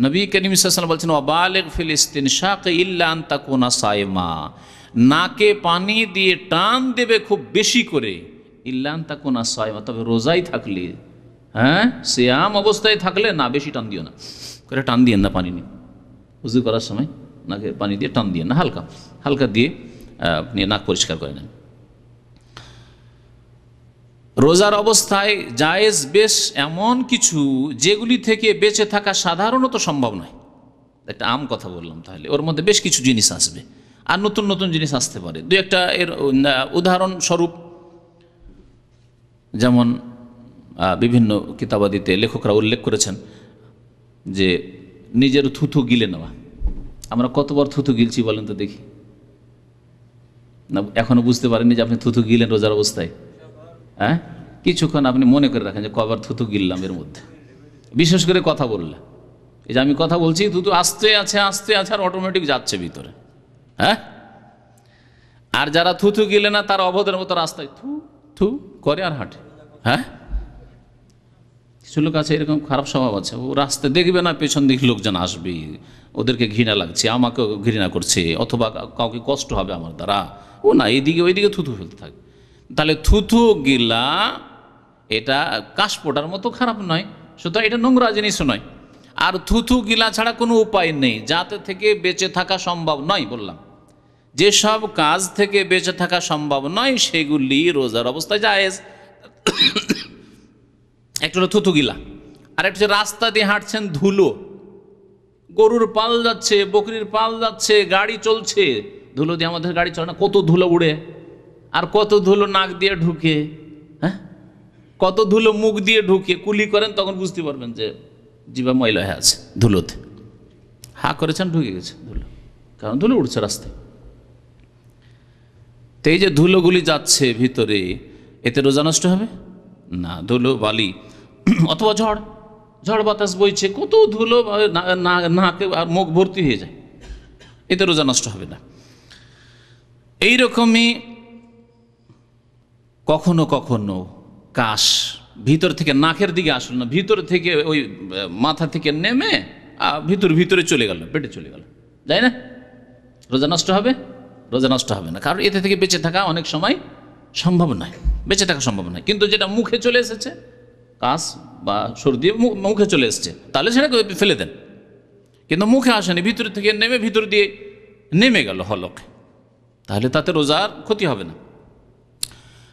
নবী করিম সাল্লাল্লাহু আলাইহি ওয়াসাল্লাম বলছেন ওয়াবালিগ ফিল ইস্তিনশাক ইল্লা আন তাকুনা সাইমা, নাকে পানি দিয়ে টান দেবে খুব বেশি করে, ইল্লা আন তাকুনা সাইমা, তবে রোজাই থাকলে, হ্যাঁ সিয়াম অবস্থায় থাকলে না, বেশি টান দিও না, করে টান দিয়ে না পানি নিয়ে উযু করার সময় নাকে পানি দিয়ে টান দিয়ে না, হালকা হালকা দিয়ে আপনি নাক পরিষ্কার করে নেন। রোজার অবস্থায় জায়েজ বেশ এমন কিছু যেগুলি থেকে বেঁচে থাকা সাধারণত সম্ভব নয়। একটা আম কথা বললাম, তাহলে ওর মধ্যে বেশ কিছু জিনিস আসবে, আর নতুন নতুন জিনিস আসতে পারে। দু একটা এর উদাহরণস্বরূপ, যেমন বিভিন্ন কিতাবাদিতে লেখকরা উল্লেখ করেছেন যে নিজের থুথু গিলে নেওয়া। আমরা কতবার থুথু গিলছি বলেন তো দেখি? না এখনও বুঝতে পারেননি যে আপনি থুথু গিলেন রোজার অবস্থায়? হ্যাঁ, কিছুক্ষণ আপনি মনে করে রাখেন যে কবার থুতু গিললাম এর মধ্যে, বিশেষ করে কথা বললে। এই যে আমি কথা বলছি, থুতু আসতে আছে আর অটোমেটিক যাচ্ছে ভিতরে। হ্যাঁ, আর যারা থুতু গিলে না তারা অভদ্রের মতো রাস্তায় থু থু করে আর হাঁটে। হ্যাঁ, কিছু লোক আছে এরকম খারাপ স্বভাব আছে, ও রাস্তায় দেখবে না পেছন দিকে লোকজন আসবে, ওদেরকে ঘৃণা লাগছে, আমাকেও ঘৃণা করছে, অথবা কাউকে কষ্ট হবে আমার দ্বারা, ও না এইদিকে ওইদিকে থুতু ফেলতে থাকে। তাহলে থুথু গিলা এটা কাশপোটার মতো খারাপ নয়, সুতরাং এটা নোংরা জিনিসও নয়। আর থুথু গিলা ছাড়া কোনো উপায় নেই, যাতে থেকে বেঁচে থাকা সম্ভব নয়। বললাম যেসব কাজ থেকে বেঁচে থাকা সম্ভব নয় সেগুলি রোজার অবস্থায় জায়েজ। একটা হলো থুথু গিলা, আর একটা হচ্ছে রাস্তা দিয়ে হাঁটছেন, ধুলো, গরুর পাল যাচ্ছে, বকরির পাল যাচ্ছে, গাড়ি চলছে, ধুলো দিয়ে আমাদের গাড়ি চলে না, কত ধুলো উড়ে, আর কত ধুলো নাক দিয়ে ঢুকে, হ্যাঁ কত ধুলো মুখ দিয়ে ঢুকে, কুলি করেন তখন বুঝতে পারবেন যে জিভা ময়লা হয়ে আছে ধুলোতে, হা করেছেন ঢুকে গেছে ধুলো, কারণ ধুলো উঠছে রাস্তায়। তো এই যে ধুলোগুলি যাচ্ছে ভিতরে, এতে রোজা নষ্ট হবে না? ধুলো বালি অথবা ঝড় বাতাস বইছে, কত ধুলো নাকে আর মুখ ভর্তি হয়ে যায়, এতে রোজা নষ্ট হবে না। এইরকমই কখনো কখনো কাশ ভিতর থেকে নাকের দিকে আসলো না, ভিতর থেকে ওই মাথা থেকে নেমে ভিতরে চলে গেল, পেটে চলে গেল, যাই না? রোজা নষ্ট হবে? রোজা নষ্ট হবে না, কারণ এতে থেকে বেঁচে থাকা অনেক সময় সম্ভব নয়, বেঁচে থাকা সম্ভব নয়। কিন্তু যেটা মুখে চলে এসেছে, কাশ বা সর্দি মুখে চলে এসেছে, তাহলে সেটাকে ফেলে দেন। কিন্তু মুখে আসেনি, ভিতর থেকে নেমে ভিতর দিয়ে নেমে গেল হলক, তাহলে তাতে রোজার ক্ষতি হবে না।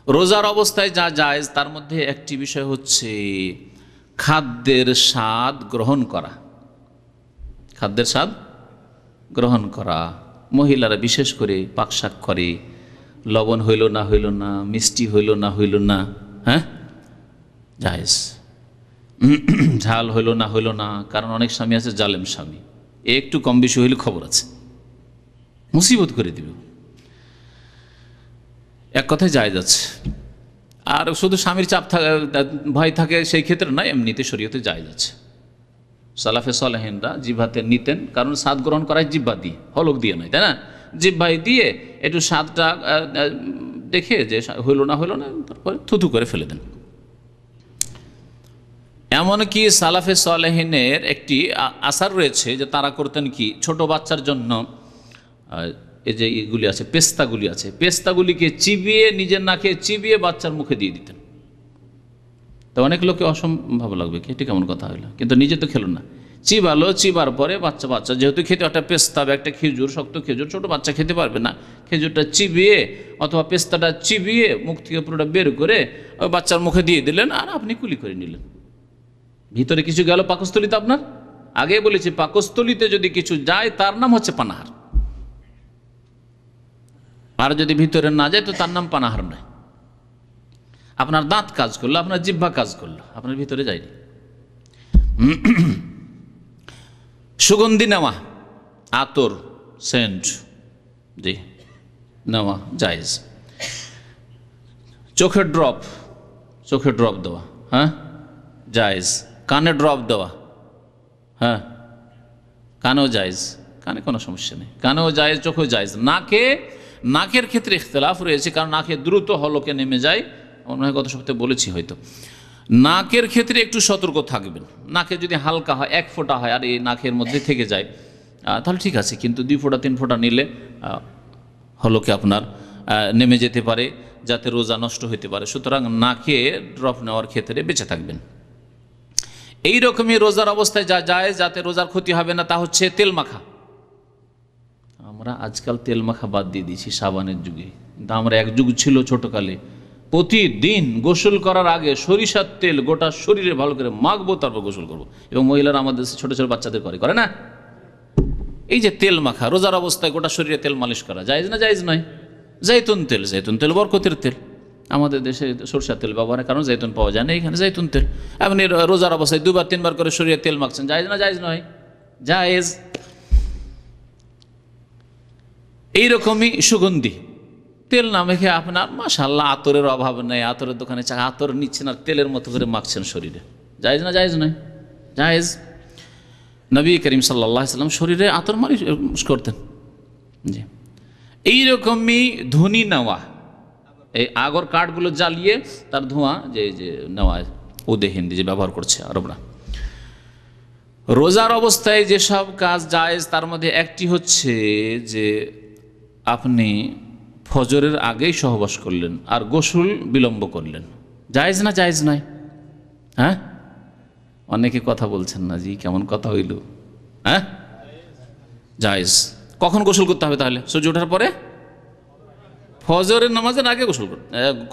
রোজার অবস্থায় যা জায়েজ তার মধ্যে একটি বিষয় হচ্ছে খাদ্যের স্বাদ গ্রহণ করা। খাদ্যের স্বাদ গ্রহণ করা, মহিলারা বিশেষ করে পাকশাক করে, লবণ হইল না হইল না, মিষ্টি হইল না হইল না, হ্যাঁ জায়েজ। ঝাল হইল না হইল না, কারণ অনেক স্বামী আছে জালেম স্বামী, একটু কম বেশি হইলে খবর আছে, মুসিবত করে দিবে। এক কথায় জায়েজ আছে। আর শুধু স্বামীর চাপ ভয় থাকে সেই ক্ষেত্রে নয়, এমনিতে শরীয়তে জায়েজ আছে। সালাফে সালেহিনরা জিহ্বাতে নিতেন, কারণ স্বাদ গ্রহণ করায় জিহ্বা দিয়ে, হলক দিয়ে নয়, তাই না? জিহ্বাই দিয়ে একটু স্বাদটা দেখে যে হইল না তারপরে থুথু করে ফেলে দেন। এমনকি সালাফে সালেহিনের একটি আসার রয়েছে যে তারা করতেন কি, ছোট বাচ্চার জন্য এই যে এগুলি আছে, পেস্তাগুলি আছে, পেস্তাগুলিকে চিবিয়ে নিজের নাকে চিবিয়ে বাচ্চার মুখে দিয়ে দিতেন। তো অনেক লোকে অসম্ভব লাগবে, এটি কেমন কথা হইলো, কিন্তু নিজে তো খেলো না, চিবালো, চিবার পরে বাচ্চা যেহেতু খেতে, একটা পেস্তা বা একটা খেজুর, শক্ত খেজুর, ছোটো বাচ্চা খেতে পারবে না, খেজুরটা চিবিয়ে অথবা পেস্তাটা চিবিয়ে মুখ থেকে পুরোটা বের করে ওই বাচ্চার মুখে দিয়ে দিলেন, আর আপনি কুলি করে নিলেন। ভিতরে কিছু গেল পাকস্থলিতে আপনার, আগে বলেছি পাকস্থলিতে যদি কিছু যায় তার নাম হচ্ছে পানাহার, আর যদি ভিতরে না যায় তো তার নাম পানাহার নয়। আপনার দাঁত কাজ করলো, আপনার জিহ্বা কাজ করলো, আপনার ভিতরে যায়নি। সুগন্ধি নেওয়া, আতর, সেন্ট, জি নেওয়া জায়েজ। চোখের ড্রপ দেওয়া, হ্যাঁ জায়েজ। কানে ড্রপ দেওয়া, হ্যাঁ কানেও জায়েজ, কানে কোনো সমস্যা নেই, কানেও জায়েজ, চোখেও জায়েজ। নাকের ক্ষেত্রে ইখতিলাফ রয়েছে, কারণ নাকে দ্রুত হলকে নেমে যায়, মনে হয় গত সপ্তাহে বলেছি হয়তো। নাকের ক্ষেত্রে একটু সতর্ক থাকবেন। নাকে যদি হালকা হয়, 1 ফোঁটা হয় আর এই নাকের মধ্যে থেকে যায়, তাহলে ঠিক আছে, কিন্তু 2 ফোঁটা 3 ফোঁটা নিলে হলো কি আপনার নেমে যেতে পারে, যাতে রোজা নষ্ট হতে পারে। সুতরাং নাকে ড্রপ নেওয়ার ক্ষেত্রে বেঁচে থাকবেন। এই রকমই রোজার অবস্থায় যা যায় যাতে রোজার ক্ষতি হবে না, তা হচ্ছে তেল মাখা। আমরা আজকাল তেল মাখা বাদ দিয়ে দিয়েছি সাবানের যুগে, কিন্তু আমরা এক যুগ ছিল ছোটকালে প্রতিদিন গোসল করার আগে সরিষার তেল গোটা শরীরে ভালো করে মাখবো, তারপর গোসল করবো। এবং মহিলারা আমাদের ছোট ছোট বাচ্চাদের করে না? এই যে তেল মাখা, রোজার অবস্থায় গোটা শরীরে তেল মালিশ করা জায়েজ না জায়েজ নয়? জৈতুন তেল বরকতের তেল। আমাদের দেশে সরষার তেল ব্যবহারের কারণ জৈতুন পাওয়া যায় না, এখানে জৈতুন তেল। আপনি রোজার অবস্থায় 2বার 3বার করে শরীরে তেল মাখছেন, জায়েজ না জায়েজ নয়? জায়েজ। এইরকমই সুগন্ধি তেল না মেখে আপনার মাশাআল্লাহ আতরের অভাব নেই, আতরের দোকানে আতর নিচ্ছেন আর তেলের মতো করে মাখছেন শরীরে, জায়েজ না জায়েজ নয়? জায়েজ। নবী করিম সাল্লাল্লাহু আলাইহি ওয়াসাল্লাম শরীরে আতর মালিশ করতেন। জি। এইরকমই ধুনি নেওয়া, এই আগর কাঠগুলো জ্বালিয়ে তার ধোঁয়া যে নেওয়া, উদে হিন্দি যে ব্যবহার করছে আরবরা। রোজার অবস্থায় যেসব কাজ জায়েজ তার মধ্যে একটি হচ্ছে যে আপনি ফজরের আগেই সহবাস করলেন আর গোসল বিলম্ব করলেন, জায়েজ না জায়েজ নয়? হ্যাঁ, অনেকে কথা বলছেন না, জি কেমন কথা হইল? হ্যাঁ, জায়েজ। কখন গোসল করতে হবে তাহলে? সূর্য ওঠার পরে? ফজরের নামাজের আগে গোসল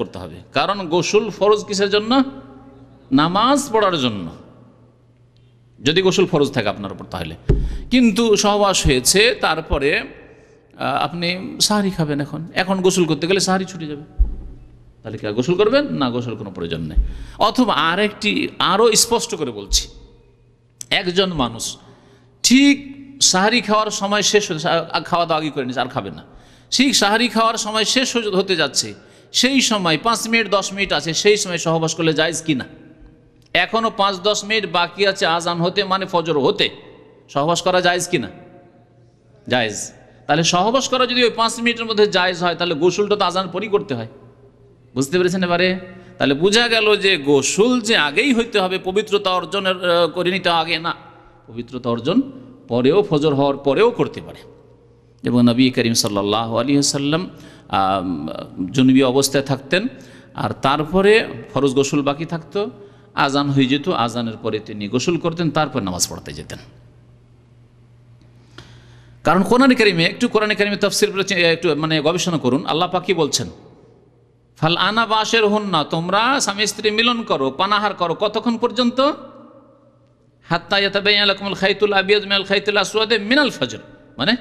করতে হবে, কারণ গোসল ফরজ কিসের জন্য? নামাজ পড়ার জন্য। যদি গোসল ফরজ থাকে আপনার উপর তাহলে। কিন্তু সহবাস হয়েছে, তারপরে আপনি সাহারি খাবেন, এখন গোসল করতে গেলে সাহারি ছুটে যাবে, তাহলে কি আর গোসল করবেন না? গোসল কোনো প্রয়োজন নেই। অথবা আরও স্পষ্ট করে বলছি, একজন মানুষ ঠিক সাহারি খাওয়ার সময় শেষ হতে, খাওয়া দাওয়া আগে করে নিচ্ছে আর খাবে না, ঠিক সাহারি খাওয়ার সময় শেষ হতে যাচ্ছে, সেই সময় 5 মিনিট 10 মিনিট আছে, সেই সময় সহবাস করলে জায়েজ কি না? এখনও 5-10 মিনিট বাকি আছে আজান হতে, মানে ফজর হতে, সহবাস করা জায়েজ কি না? জায়েজ। তাহলে সহবাস করা যদি ওই 5 মিনিটের মধ্যে জায়েজ হয়, তাহলে গোসলটা তো আজান পরই করতে হয়। বুঝতে পেরেছেন এবারে? তাহলে বোঝা গেল যে গোসল যে আগেই হইতে হবে, পবিত্রতা অর্জনের করে নিতে আগে না, পবিত্রতা অর্জন পরেও, ফজর হওয়ার পরেও করতে পারে। এবং নবী করিম সাল্লাল্লাহু আলাইহি ওয়াসাল্লাম জুনুবী অবস্থায় থাকতেন, আর তারপরে ফরজ গোসল বাকি থাকতো, আজান হয়ে যেত, আজানের পরে তিনি গোসল করতেন, তারপর নামাজ পড়তে যেতেন। কারণ কোরআন কারিমে তাফসীর একটু গবেষণা করুন। আল্লাহ পাক কি বলছেন? ফাল আনা বাশের হুন্না, তোমরা স্বামী স্ত্রী মিলন করো, পানাহার করো, কতক্ষণ পর্যন্ত? হাত্তা ইয়াতাবায়ানা লাকুমুল খাইতুল আবিয়াদ মিনাল খাইতুল আসওয়াদ মিনাল ফজর, মানে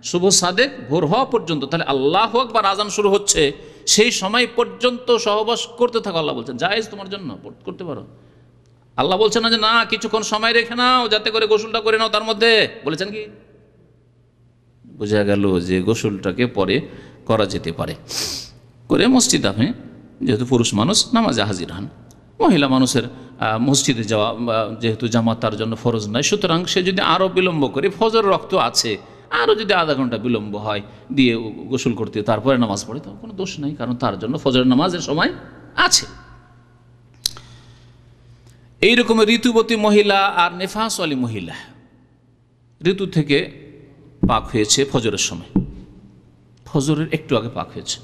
শুভ সাদেক ভোর হওয়া পর্যন্ত। তাহলে আল্লাহু আকবার আজান শুরু হচ্ছে, সেই সময় পর্যন্ত সহবাস করতে থাকো। আল্লাহ বলছেন জায়েজ, তোমার জন্য করতে পারো। আল্লাহ বলছেন না যে না কিছুক্ষণ সময় রেখে নাও যাতে করে গোসলটা করে নাও, তার মধ্যে বলেছেন কি? বোঝা গেল যে গোসলটাকে পরে করা যেতে পারে, করে মসজিদ আপনি যেহেতু পুরুষ মানুষ নামাজে হাজির হন, মহিলা মানুষের মসজিদে যাওয়া যেহেতু জামাত তার জন্য ফরজ নয়, সুতরাং সে যদি আরও বিলম্ব করে, ফজর রক্ত আছে, আরও যদি আধা ঘন্টা বিলম্ব হয় দিয়ে গোসল করতে তারপরে নামাজ পড়ে, তখন কোনো দোষ নাই, কারণ তার জন্য ফজরের নামাজের সময় আছে। এইরকম ঋতুবতী মহিলা আর নেফাসওয়ালী মহিলা, ঋতু থেকে পাক হয়েছে ফজরের সময়, ফজরের একটু আগে পাক হয়েছে,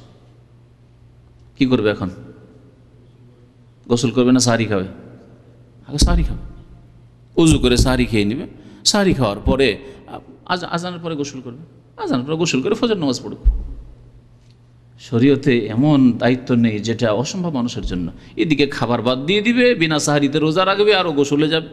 কি করবে এখন? গোসল করবে না সাহারি খাবে? আগে সাহারি খাবে, উজু করে সাহারি খেয়ে নেবে, সাহারি খাওয়ার পরে আজানের পরে গোসল করবে, আজানের পরে গোসল করে ফজর নামাজ পড়বে। শরীয়তে এমন দায়িত্ব নেই যেটা অসম্ভব মানুষের জন্য। এদিকে খাবার বাদ দিয়ে দিবে, বিনা সাহারিতে রোজা রাখবে, আরও গোসলে যাবে।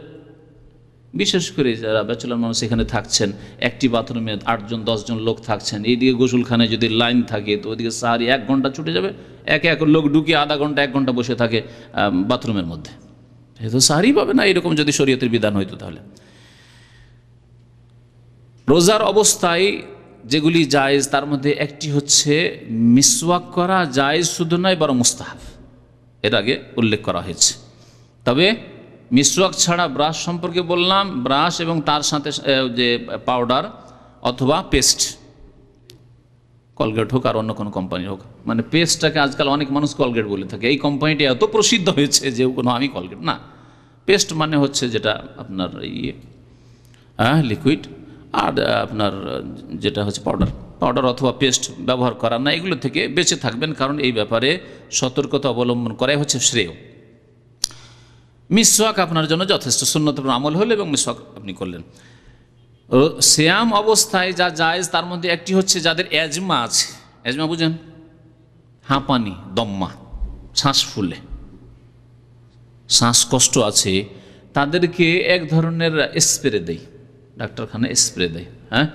বিশেষ করে যারা ব্যাচেলর মানুষ এখানে থাকছেন, একটি বাথরুমে 8জন 10জন লোক থাকছেন, এইদিকে গোসলখানায় যদি লাইন থাকে তো ওইদিকে সাহারি 1 ঘন্টা ছুটে যাবে, এক লোক ঢুকিয়ে আধা ঘন্টা 1 ঘন্টা বসে থাকে বাথরুমের মধ্যে, সে তো সাহারি পাবে না। এরকম যদি শরীয়তের বিধান হইতো তাহলে। রোজার অবস্থায় যেগুলি জায়েজ তার মধ্যে একটি হচ্ছে মিসওয়াক করা, জায়েজ শুধু নয় বরং মুস্তাহাব, এর আগে উল্লেখ করা হয়েছে। তবে মিসওয়াক ছাড়া ব্রাশ সম্পর্কে বললাম, ব্রাশ এবং তার সাথে যে পাউডার অথবা পেস্ট, কলগেট হোক আর অন্য কোনো কোম্পানি হোক, মানে পেস্টটাকে আজকাল অনেক মানুষ কলগেট বলে থাকে। এই কোম্পানিটি এত প্রসিদ্ধ হয়েছে যে কোনো আমি কলগেট না, পেস্ট মানে হচ্ছে যেটা আপনার লিকুইড, আর আপনার যেটা হচ্ছে পাউডার অথবা পেস্ট ব্যবহার করা না, এগুলো থেকে বেঁচে থাকবেন, কারণ এই ব্যাপারে সতর্কতা অবলম্বন করাই হচ্ছে শ্রেয়। মিসওয়াক আপনার জন্য যথেষ্ট, সুন্নত আমল হলো এবং মিসওয়াক আপনি করলেন। সিয়াম অবস্থায় যা জায়েজ তার মধ্যে একটি হচ্ছে যাদের এজমা আছে, এজমা বুঝেন, হাঁপানি, দম্মা, শ্বাস ফুলে, শ্বাসকষ্ট আছে, তাদেরকে এক ধরনের স্প্রে দেয়, ডাক্তারখানায় স্প্রে দেয়, হ্যাঁ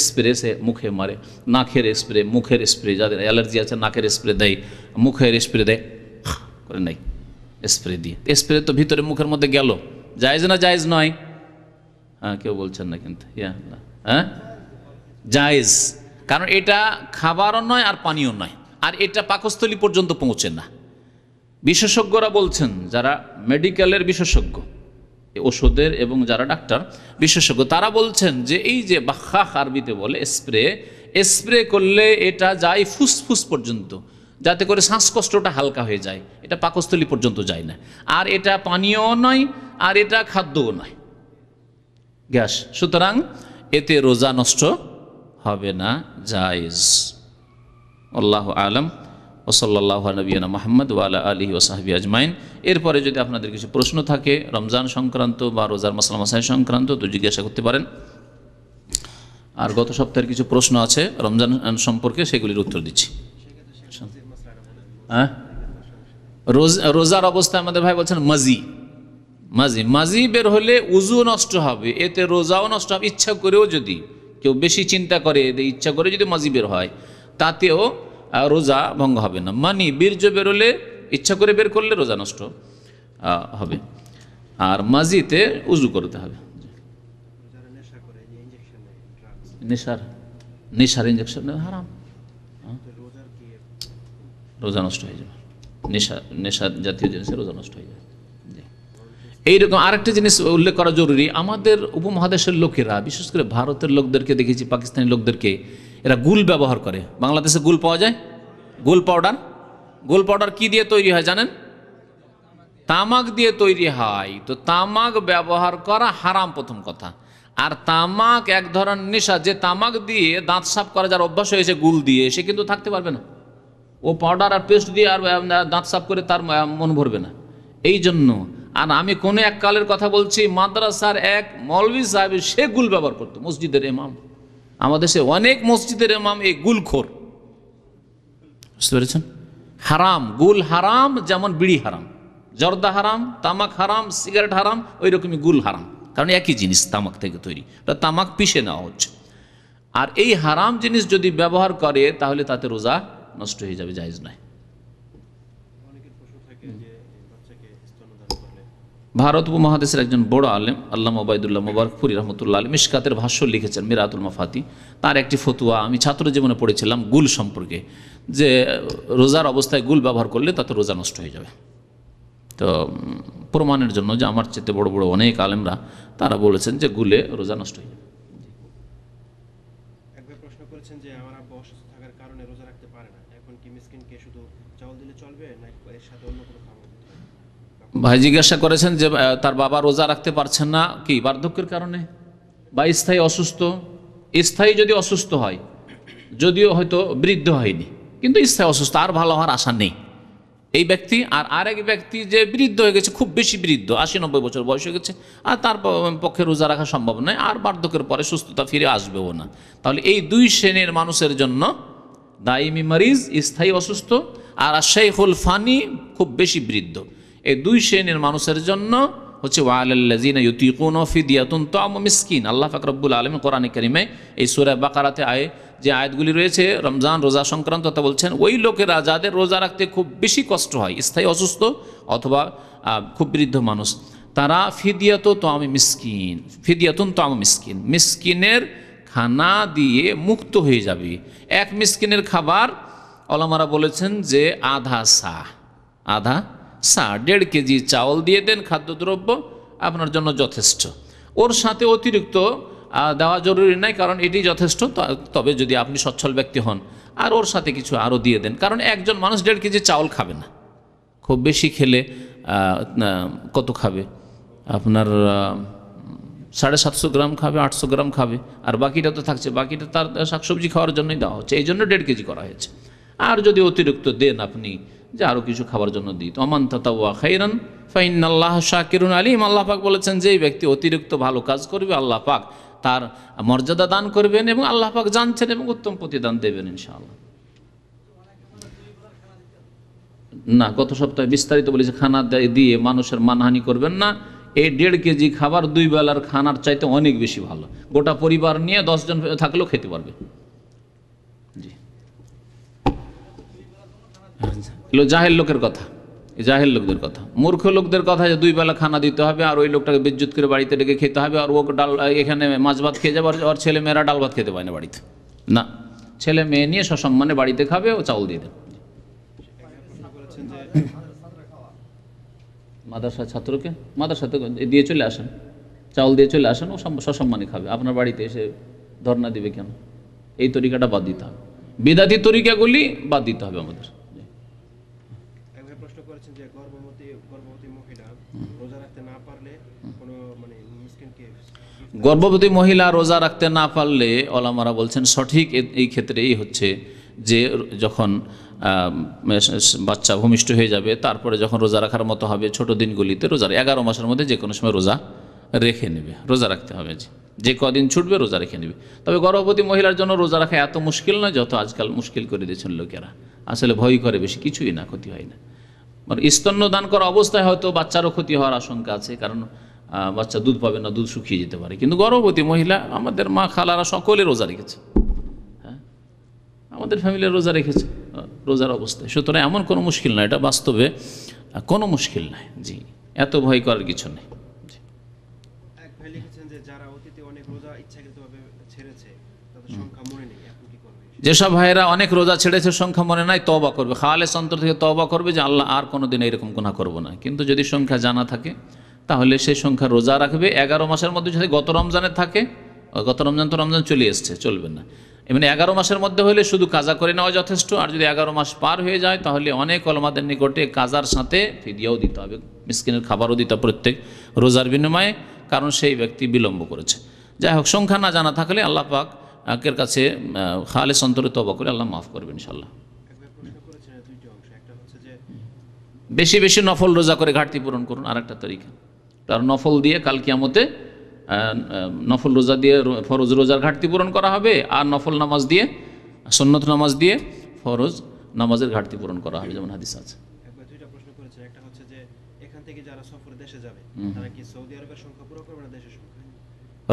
স্প্রে, সে মুখে মারে, নাকের স্প্রে, মুখের স্প্রে, যাদের অ্যালার্জি আছে নাকের স্প্রে দেয়, মুখের স্প্রে দেয় করে নাই স্প্রে দিয়ে, স্প্রে তো ভিতরে মুখের মধ্যে গেল, জায়েজ না জায়েজ নয়? হ্যাঁ কেউ বলছেন না কিন্তু, হ্যাঁ জায়েজ, কারণ এটা খাবারও নয় আর পানীয় নয়, আর এটা পাকস্থলী পর্যন্ত পৌঁছে না। বিশেষজ্ঞরা বলছেন, যারা মেডিকেলের বিশেষজ্ঞ, ওষুধের এবং যারা ডাক্তার বিশেষজ্ঞ, তারা বলছেন যে এই যে বাখাখ আরবিতে বলে স্প্রে করলে এটা যায় ফুসফুস পর্যন্ত, যাতে করে শ্বাসকষ্টটা হালকা হয়ে যায়, এটা পাকস্থলী পর্যন্ত যায় না, আর এটা পানীয়ও নয় আর এটা খাদ্যও নয়, গ্যাস, সুতরাং এতে রোজা নষ্ট হবে না, জায়েজ। আল্লাহু আলাম। ওসল্লাল্লাহু আলা নবিয়িনা মুহাম্মদ ওয়া আলা আলিহি ওয়া সাহবিহি আজমাইন। এরপরে যদি আপনাদের কিছু প্রশ্ন থাকে রমজান সংক্রান্ত বা রোজার মাসলা মাসাইল সংক্রান্ত, তো জিজ্ঞাসা করতে পারেন। আর গত সপ্তাহের কিছু প্রশ্ন আছে রমজান সম্পর্কে, সেগুলির উত্তর দিচ্ছি। হ্যাঁ, রোজার অবস্থায় আমাদের ভাই বলছেন মাজি বের হলে উজু নষ্ট হবে, এতে রোজাও নষ্ট হবে। ইচ্ছা করেও যদি কেউ বেশি চিন্তা করে, ইচ্ছা করে যদি মাজি বের হয়, তাতেও রোজা ভঙ্গ হবে না। বীর্য বেরোলে ইচ্ছা করে বের করলে রোজা নষ্ট হবে, আর মাজিতে উজু করতে হবে। নেশার ইঞ্জেকশন হারাম, রোজা নষ্ট হয়ে যাবে, নেশা জাতীয় জিনিসে রোজা নষ্ট হয়ে যাবে। এইরকম আরেকটা জিনিস উল্লেখ করা জরুরি, আমাদের উপমহাদেশের লোকেরা, বিশেষ করে ভারতের লোকদেরকে দেখেছি, পাকিস্তানি লোকদেরকে, এরা গুল ব্যবহার করে। বাংলাদেশে গুল পাওয়া যায়, গুল পাউডার কি দিয়ে তৈরি হয় জানেন? তামাক দিয়ে তৈরি হয়। তো তামাক ব্যবহার করা হারাম প্রথম কথা, আর তামাক এক ধরনের নেশা, যে তামাক দিয়ে দাঁত সাফ করা যার অভ্যাস হয়েছে গুল দিয়ে, সে কিন্তু থাকতে পারবে না, ও পাউডার আর পেস্ট দিয়ে আর দাঁত সাফ করে তার মন ভরবে না। এই জন্য, আর আমি কোনো এক কালের কথা বলছি, মাদ্রাসার এক মৌলভী সাহেব সে গুল ব্যবহার করতো, মসজিদের ইমাম, আমাদের দেশে অনেক মসজিদের ইমাম এই গুলখোর, বুঝতে পেরেছেন? হারাম, গুল হারাম, যেমন বিড়ি হারাম, জর্দা হারাম, তামাক হারাম, সিগারেট হারাম, ওই রকমই গুল হারাম, কারণ একই জিনিস তামাক থেকে তৈরি, তামাক পিষে নেওয়া হচ্ছে। আর এই হারাম জিনিস যদি ব্যবহার করে তাহলে তাতে রোজা নষ্ট হয়ে যাবে, জায়েজ নয়। ভারত উপমহাদেশের একজন বড় আলেম আল্লামা ওবায়দুল্লাহ মুবারকপুরি রহমতুল্লাহ আলী মিশকাতের ভাষ্য লিখেছেন মিরাতুল মাফাতি, তার একটি ফতুয়া আমি ছাত্র জীবনে পড়েছিলাম গুল সম্পর্কে, যে রোজার অবস্থায় গুল ব্যবহার করলে তাতে রোজা নষ্ট হয়ে যাবে। তো প্রমাণের জন্য যে আমার চেয়ে বড় বড় অনেক আলেমরা তারা বলেছেন যে গুলে রোজা নষ্ট হয়ে যাবে। একবার প্রশ্ন করেছেন যে আমার আব্বা অসুস্থ থাকার কারণে রোজা রাখতে পারে না, এখন কি মিসকিনকে শুধু চাউল দিলে চলবে না এর সাথে অন্য কোনো খাবার দিতে হবে? ভাই জিজ্ঞাসা করেছেন যে তার বাবা রোজা রাখতে পারছেন না, কি বার্ধক্যের কারণে বা স্থায়ী অসুস্থ? স্থায়ী যদি অসুস্থ হয়, যদিও হয়তো বৃদ্ধ হয়নি, কিন্তু স্থায়ী অসুস্থ, আর ভালো হওয়ার আশা নেই এই ব্যক্তি, আর আরেক ব্যক্তি যে বৃদ্ধ হয়ে গেছে, খুব বেশি বৃদ্ধ, 80-90 বছর বয়স হয়ে গেছে, আর তার পক্ষে রোজা রাখা সম্ভব নয়, আর বার্ধক্যের পরে সুস্থতা ফিরে আসবেও না, তাহলে এই দুই শ্রেণীর মানুষের জন্য, দাইমি মারিজ স্থায়ী অসুস্থ আর শাইখুল ফানি খুব বেশি বৃদ্ধ, এই দুই শ্রেণীর মানুষের জন্য হচ্ছে ওয়ালাল্লাযিনা ইউতিকুনা ফিদিয়াতুন তা'আমু মিসকিন। আল্লাহ পাক রব্বুল আলামিন কোরআনে কারিমে এই সূরা বাকারাতে যে আয়াতগুলি রয়েছে রমজান রোজা সংক্রান্ত, তা বলছেন ওই লোকেরা যাদের রোজা রাখতে খুব বেশি কষ্ট হয়, স্থায়ী অসুস্থ অথবা খুব বৃদ্ধ মানুষ, তারা ফিদিয়াতুন তা'আমু মিসকিন, মিসকিনের খানা দিয়ে মুক্ত হয়ে যাবে। এক মিসকিনের খাবার ওলামারা বলেছেন যে আধা সা 1.5 কেজি চাউল দিয়ে দেন, খাদ্যদ্রব্য আপনার জন্য যথেষ্ট। ওর সাথে অতিরিক্ত দেওয়া জরুরি নাই, কারণ এটি যথেষ্ট। তবে যদি আপনি সচ্ছল ব্যক্তি হন আর ওর সাথে কিছু আরও দিয়ে দেন, কারণ একজন মানুষ 1.5 কেজি চাউল খাবে না, খুব বেশি খেলে কত খাবে আপনার 750 গ্রাম খাবে, 800 গ্রাম খাবে, আর বাকিটা তো থাকছে, বাকিটা তার শাকসবজি খাওয়ার জন্যই দেওয়া হচ্ছে, এই জন্য 1.5 কেজি করা হয়েছে। আর যদি অতিরিক্ত দেন আপনি যে আরও কিছু খাবার জন্য দিই, তো আমান তাতাওয়া খাইরান ফাইন্নাল্লাহ শাকিরুন আলিম, আল্লাহ পাক বলেছেন যেই ব্যক্তি অতিরিক্ত ভালো কাজ করবে আল্লাহ পাক তার মর্যাদা দান করবেন এবং আল্লাহ পাক জানছেন এবং উত্তম প্রতিদান দেবেন ইনশাআল্লাহ। না, গত সপ্তাহে বিস্তারিত বলেছে খানা দিয়ে মানুষের মানহানি করবেন না। এই 1.5 কেজি খাবার 2 বেলার খানার চাইতে অনেক বেশি ভালো, গোটা পরিবার নিয়ে 10 জন থাকলেও খেতে পারবে। জি, এগুলো জাহেল লোকের কথা, জাহেল লোকদের কথা, মূর্খ লোকদের কথা যে 2 বেলা খানা দিতে হবে আর ওই লোকটাকে বিদ্যুৎ করে বাড়িতে ডেকে খেতে হবে, আর ও ডাল এখানে মাছ ভাত খেয়ে যাবে, আর ছেলে মেয়েরা ডাল ভাত খেতে পায় না বাড়িতে। না, ছেলে মেয়ে নিয়ে সসম্মানে বাড়িতে খাবে, ও চাউল দিয়ে দেবে। মাদ্রাসার ছাত্রকে মাদ্রাসাতে দিয়ে চলে আসেন, চাউল দিয়ে চলে আসেন, ও সসম্মানে খাবে। আপনার বাড়িতে এসে ধর্ণা দিবে কেন? এই তরিকাটা বাদ দিতে হবে, বিদাতি তরিকাগুলি বাদ দিতে হবে আমাদের। প্রশ্ন করেছেন যে গর্ভবতী মহিলা রোজা রাখতে না পারলে কোনো মানে মিসকিনকে, গর্ভবতী মহিলা রোজা রাখতে না পারলে ওলামারা বলছেন সঠিক এই ক্ষেত্রে এই হচ্ছে যে যখন বাচ্চা ভূমিষ্ঠ হয়ে যাবে, তারপরে যখন রোজা রাখার মতো হবে, ছোট দিনগুলিতে রোজা 11 মাসের মধ্যে যে কোনো সময় রোজা রেখে নেবে, রোজা রাখতে হবে, যে কদিন ছুটবে রোজা রেখে নেবে। তবে গর্ভবতী মহিলার জন্য রোজা রাখা এত মুশকিল নয় যত আজকাল মুশকিল করে দিয়েছেন লোকেরা, আসলে ভয় করে বেশি, কিছুই না, ক্ষতি হয় না। মানে স্তন্যদান করা অবস্থায় হয়তো বাচ্চারও ক্ষতি হওয়ার আশঙ্কা আছে, কারণ বাচ্চা দুধ পাবে না, দুধ শুকিয়ে যেতে পারে। কিন্তু গর্ভবতী মহিলা, আমাদের মা খালারা সকলে রোজা রেখেছে, হ্যাঁ, আমাদের ফ্যামিলির রোজা রেখেছে রোজার অবস্থায়, সুতরাং এমন কোনো মুশকিল নয়, এটা বাস্তবে কোনো মুশকিল নাই। জি, এত ভয় করার কিছু নেই। এক ভাই লিখেছেন যে যারা অতীতে অনেক রোজা ইচ্ছাকৃতভাবে ছেড়েছে তাদের সংখ্যা মনে নেই, এখন কি করবে? যেসব ভাইয়েরা অনেক রোজা ছেড়েছে সংখ্যা মনে নাই, তওবা করবে, খালেস অন্তর থেকে তওবা করবে যে আল্লাহ আর কোনোদিন এরকম গুনাহ করব না। কিন্তু যদি সংখ্যা জানা থাকে তাহলে সেই সংখ্যা রোজা রাখবে। 11 মাসের মধ্যে যদি গত রমজানে থাকে, গত রমজান তো রমজান চলে এসছে, চলবে না। এমনি 11 মাসের মধ্যে হলে শুধু কাজা করে নেওয়া যথেষ্ট, আর যদি 11 মাস পার হয়ে যায় তাহলে অনেক ওলামাদের নিকটে কাজার সাথে ফিদিয়াও দিতে হবে, মিসকিনের খাবারও দিতে প্রত্যেক রোজার বিনিময়ে, কারণ সেই ব্যক্তি বিলম্ব করেছে। যাই হোক, সংখ্যা না জানা থাকলে আল্লাহ পাক এর কাছে খালেস অন্তরে তওবা করে আল্লাহ মাফ করবেন ইনশাআল্লাহ। প্রশ্ন করেছেন দুইটি অংশ, একটা হচ্ছে যে বেশি বেশি নফল রোজা করে ঘাটতি পূরণ করুন, আর একটা তরিকা, তার নফল দিয়ে কাল কিয়ামতে নফল রোজা দিয়ে ফরজ রোজার ঘাটতি পূরণ করা হবে, আর নফল নামাজ দিয়ে, সুন্নত নামাজ দিয়ে ফরজ নামাজের ঘাটতি পূরণ করা হবে, যেমন হাদিস আছে। একবার দুইটা প্রশ্ন করেছেন, একটা হচ্ছে যে এখান থেকে যারা সফরে দেশে যাবে তারা কি সৌদি আরবের সংখ্যা পুরো করবে না দেশের সংখ্যা?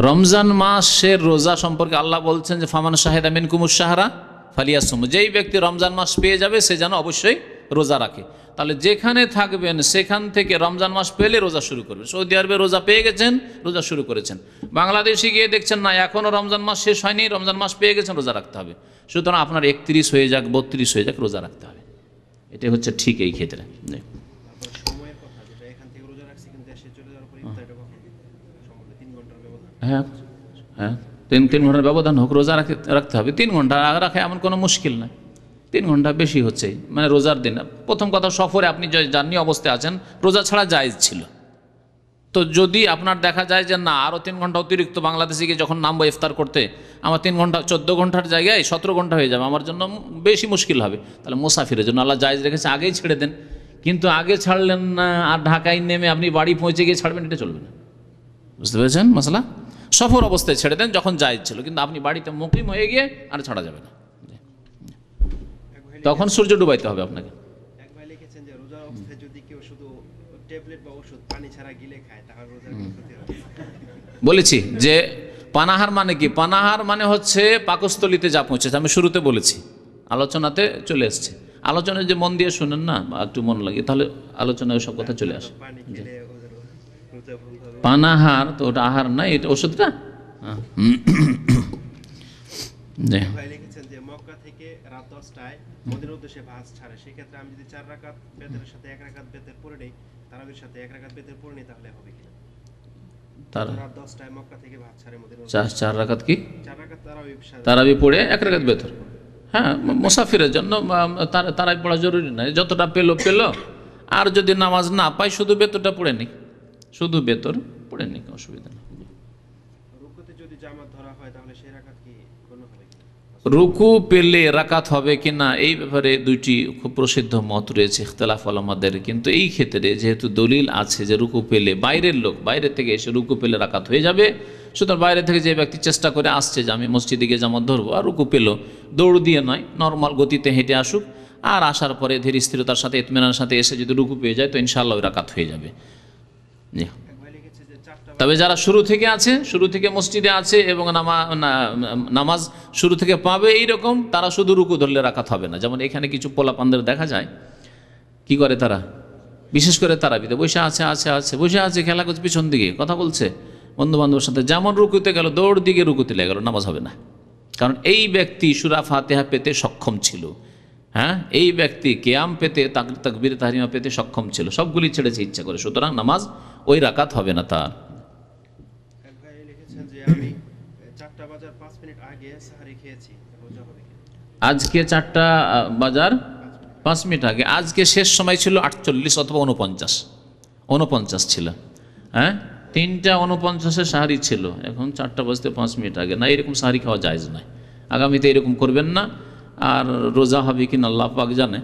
রমজান মাসের রোজা সম্পর্কে আল্লাহ বলছেন যে ফামান শাহেদা মিনকুমুশ শাহরা ফালিয়াসুম, যেই ব্যক্তি রমজান মাস পেয়ে যাবে সে যেন অবশ্যই রোজা রাখে। তাহলে যেখানে থাকবেন সেখান থেকে রমজান মাস পেলে রোজা শুরু করবেন। সৌদি আরবে রোজা পেয়ে গেছেন, রোজা শুরু করেছেন, বাংলাদেশে গিয়ে দেখছেন না এখনও রমজান মাস শেষ হয়নি, রমজান মাস পেয়ে গেছেন, রোজা রাখতে হবে। সুতরাং আপনার 31 হয়ে যাক, 32 হয়ে যাক, রোজা রাখতে হবে, এটাই হচ্ছে ঠিক এই ক্ষেত্রে। তারপর সময়ের কথা, যেটা এখান থেকে রোজা রাখছি কিন্তু দেশে চলে যাওয়ার পর ইফতারটা কখন সম্ভবত 3 ঘন্টার ব্যবধান। হ্যাঁ হ্যাঁ, 3 ঘন্টার ব্যবধান হোক, রোজা রাখতে হবে। 3 ঘন্টা রাখা এমন কোনো মুশকিল নয়, 3 ঘন্টা বেশি হচ্ছে, মানে রোজার দিন। প্রথম কথা, সফরে আপনি জার্নি অবস্থায় আছেন, রোজা ছাড়া জায়েজ ছিল। তো যদি আপনার দেখা যায় যে না আরও 3 ঘন্টা অতিরিক্ত, বাংলাদেশে গিয়ে যখন নামবো ইফতার করতে আমার 3 ঘন্টা 14 ঘন্টার জায়গায় 17 ঘন্টা হয়ে যাবে, আমার জন্য বেশি মুশকিল হবে, তাহলে মুসাফিরের জন্য আল্লাহ জায়েজ রেখেছে, আগেই ছেড়ে দেন। কিন্তু আগে ছাড়লেন না আর ঢাকায় নেমে আপনি বাড়ি পৌঁছে গিয়ে ছাড়বেন, এটা চলবে না। বুঝতে পেরেছেন মশলা? সফর অবস্থায় ছেড়ে দেন যখন জায়েজ ছিল, কিন্তু আপনি বাড়িতে মুকিম হয়ে গিয়ে আর ছাড়া যাবে না, তখন সূর্য ডুবাইতে হবে আপনাকে। এক ভাই লিখেছেন যে রোজা অবস্থায় যদি কেউ শুধু ট্যাবলেট বা ওষুধ পানি ছাড়া গিলে খায় তাহলে রোজার কি ক্ষতি হবে? বলেছি যে পানাহার মানে কি, পানাহার মানে হচ্ছে পাকস্থলিতে যা পৌঁছেছে, আমি শুরুতে বলেছি, আলোচনাতে চলে এসছে। আলোচনায় যে মন দিয়ে শুনেন না, বা একটু মন লাগে, তাহলে আলোচনায় সব কথা চলে আসে। পানি খেলে রোজা ভঙ্গ হবে। পানাহার তো ওটা আহার না, এটা ওষুধটা। ভাই লিখেছেন যে মক্কা থেকে রাত 10টায় মদিনার উদ্দেশ্যে বাস ছাড়ে, সেক্ষেত্রে আমি যদি 4 রাকাত বেতের সাথে 1 রাকাত বেতের পড়ে নেই, তারাবির সাথে 1 রাকাত বেতের পড়ে নেই, তাহলে হবে কিনা? তার রাত 10টায় মক্কা থেকে ভাত ছাড়ে মদিনা, 4 রাকাত কি 4 রাকাত তারাবি তারাবি পড়ে 1 রাকাত বেতর। হ্যাঁ, মুসাফিরের জন্য তারাবি পড়া জরুরি নয়, যতটা পেলো পেলো। আর যদি নামাজ না পায় শুধু বেতরটা পড়ে নিক, শুধু বেতর পড়ে নিক, অসুবিধা নেই। রুকুতে যদি জামাত ধরা হয় তাহলে সেই রাকাত কি কোনো হবে কি? রুকু পেলে রাকাত হবে কিনা এই ব্যাপারে দুইটি খুব প্রসিদ্ধ মত রয়েছে, ইখতিলাফ ওলামাদের। কিন্তু এই ক্ষেত্রে যেহেতু দলিল আছে যে রুকু পেলে বাইরের লোক বাইরে থেকে এসে রুকু পেলে রাকাত হয়ে যাবে, সুতরাং বাইরে থেকে যে ব্যক্তি চেষ্টা করে আসছে যে আমি মসজিদে গিয়ে জামাত ধরবো, আর রুকু পেল, দৌড় দিয়ে নয়, নর্মাল গতিতে হেঁটে আসুক, আর আসার পরে ধীর স্থিরতার সাথে ইতমিনানের সাথে এসে যদি রুকু পেয়ে যায় তো ইনশাআল্লাহ ওই রাকাত হয়ে যাবে। জি। এক ভাই লিখেছে যে 4টা তবে যারা শুরু থেকে আছে, শুরু থেকে মসজিদে আছে এবং নামাজ শুরু থেকে পাবে এইরকম, তারা শুধু রুকু ধরলে রাকাত হবে না। যেমন এখানে কিছু পোলাপানদের দেখা যায় কি করে, তারা বিশেষ করে তারাবিতে বসে বসে আছে, খেলা করছে, পিছন দিকে কথা বলছে বন্ধু বান্ধবের সাথে, যেমন রুকুতে গেল দৌড় দিকে রুকুতে লেগে গেল, নামাজ হবে না। কারণ এই ব্যক্তি সূরা ফাতিহা পেতে সক্ষম ছিল, হ্যাঁ, এই ব্যক্তি কিয়াম পেতে, তাকবীর তাহরিমা পেতে সক্ষম ছিল, সবগুলি ছেড়েছে ইচ্ছা করে, সুতরাং নামাজ ওই রাকাত হবে না তার। এক ভাই লিখেছেন যে আমি 4টা বাজার 5 মিনিট আগে সাহারি খেয়েছি, রোজা হবে কি? আজকে 4টা বাজার 5 মিনিট আগে, আজকে শেষ সময় ছিল 48 অথবা 49 ছিল, হ্যাঁ, 3:49 সাহারি ছিল, এখন 4টা বাজতে 5 মিনিট আগে। না, এরকম সাহারি খাওয়া জায়েজ নয়, আগামীতে এরকম করবেন না। আর রোজা হবে কি না আল্লাহ পাক জানে,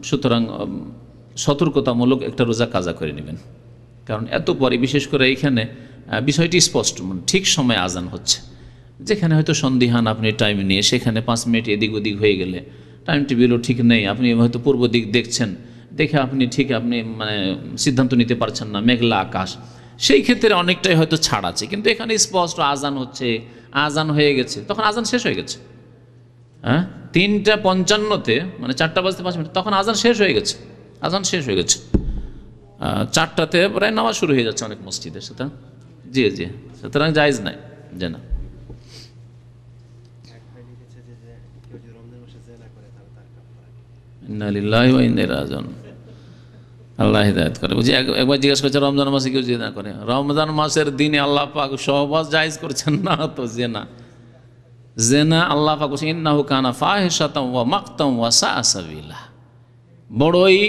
সুতরাং সতর্কতামূলক একটা রোজা কাজা করে নেবেন। কারণ এত পরে, বিশেষ করে এইখানে বিষয়টি স্পষ্ট, ঠিক সময় আজান হচ্ছে, যেখানে হয়তো সন্দিহান আপনি টাইম নিয়ে সেখানে 5 মিনিট এদিক ওদিক হয়ে গেলে, টাইম টেবিলও ঠিক নেই, আপনি হয়তো পূর্ব দিক দেখছেন, দেখে আপনি মানে সিদ্ধান্ত নিতে পারছেন না, মেঘলা আকাশ, সেই ক্ষেত্রে অনেকটাই হয়তো ছাড় আছে। কিন্তু এখানে স্পষ্ট আজান হচ্ছে, আজান হয়ে গেছে, তখন আজান শেষ হয়ে গেছে, হ্যাঁ, 3:55 মানে 4টা বাজতে 5 মিনিট, তখন আজান শেষ হয়ে গেছে, আজান শেষ হয়ে গেছে। 4টাতে প্রায় নামাজ শুরু হয়ে যাচ্ছে অনেক মসজিদে, সুতরাং জি, সুতরাং জায়েজ নাই, যে না। এক ভাই লিখেছে যে কেউ যদি রমজান মাসে জিনা করে তাহলে তার কাফারা কি? ইন্না লিল্লাহি ওয়া ইন্না ইলাইহি রাজিউন। আল্লাহ হিদায়াত করে। বুঝি একবার জিজ্ঞেস করছে রমজান মাসে কেউ জিনা করে, রমজান মাসের দিনে আল্লাহ পাক সহবাস জায়েজ করছেন না, তো জেনা আল্লাহ পাক বলছেন ইন্নাহু কানা ফাহিশাতাম ওয়া মাকতাম ওয়া সাআ সাবিলা, বড়ই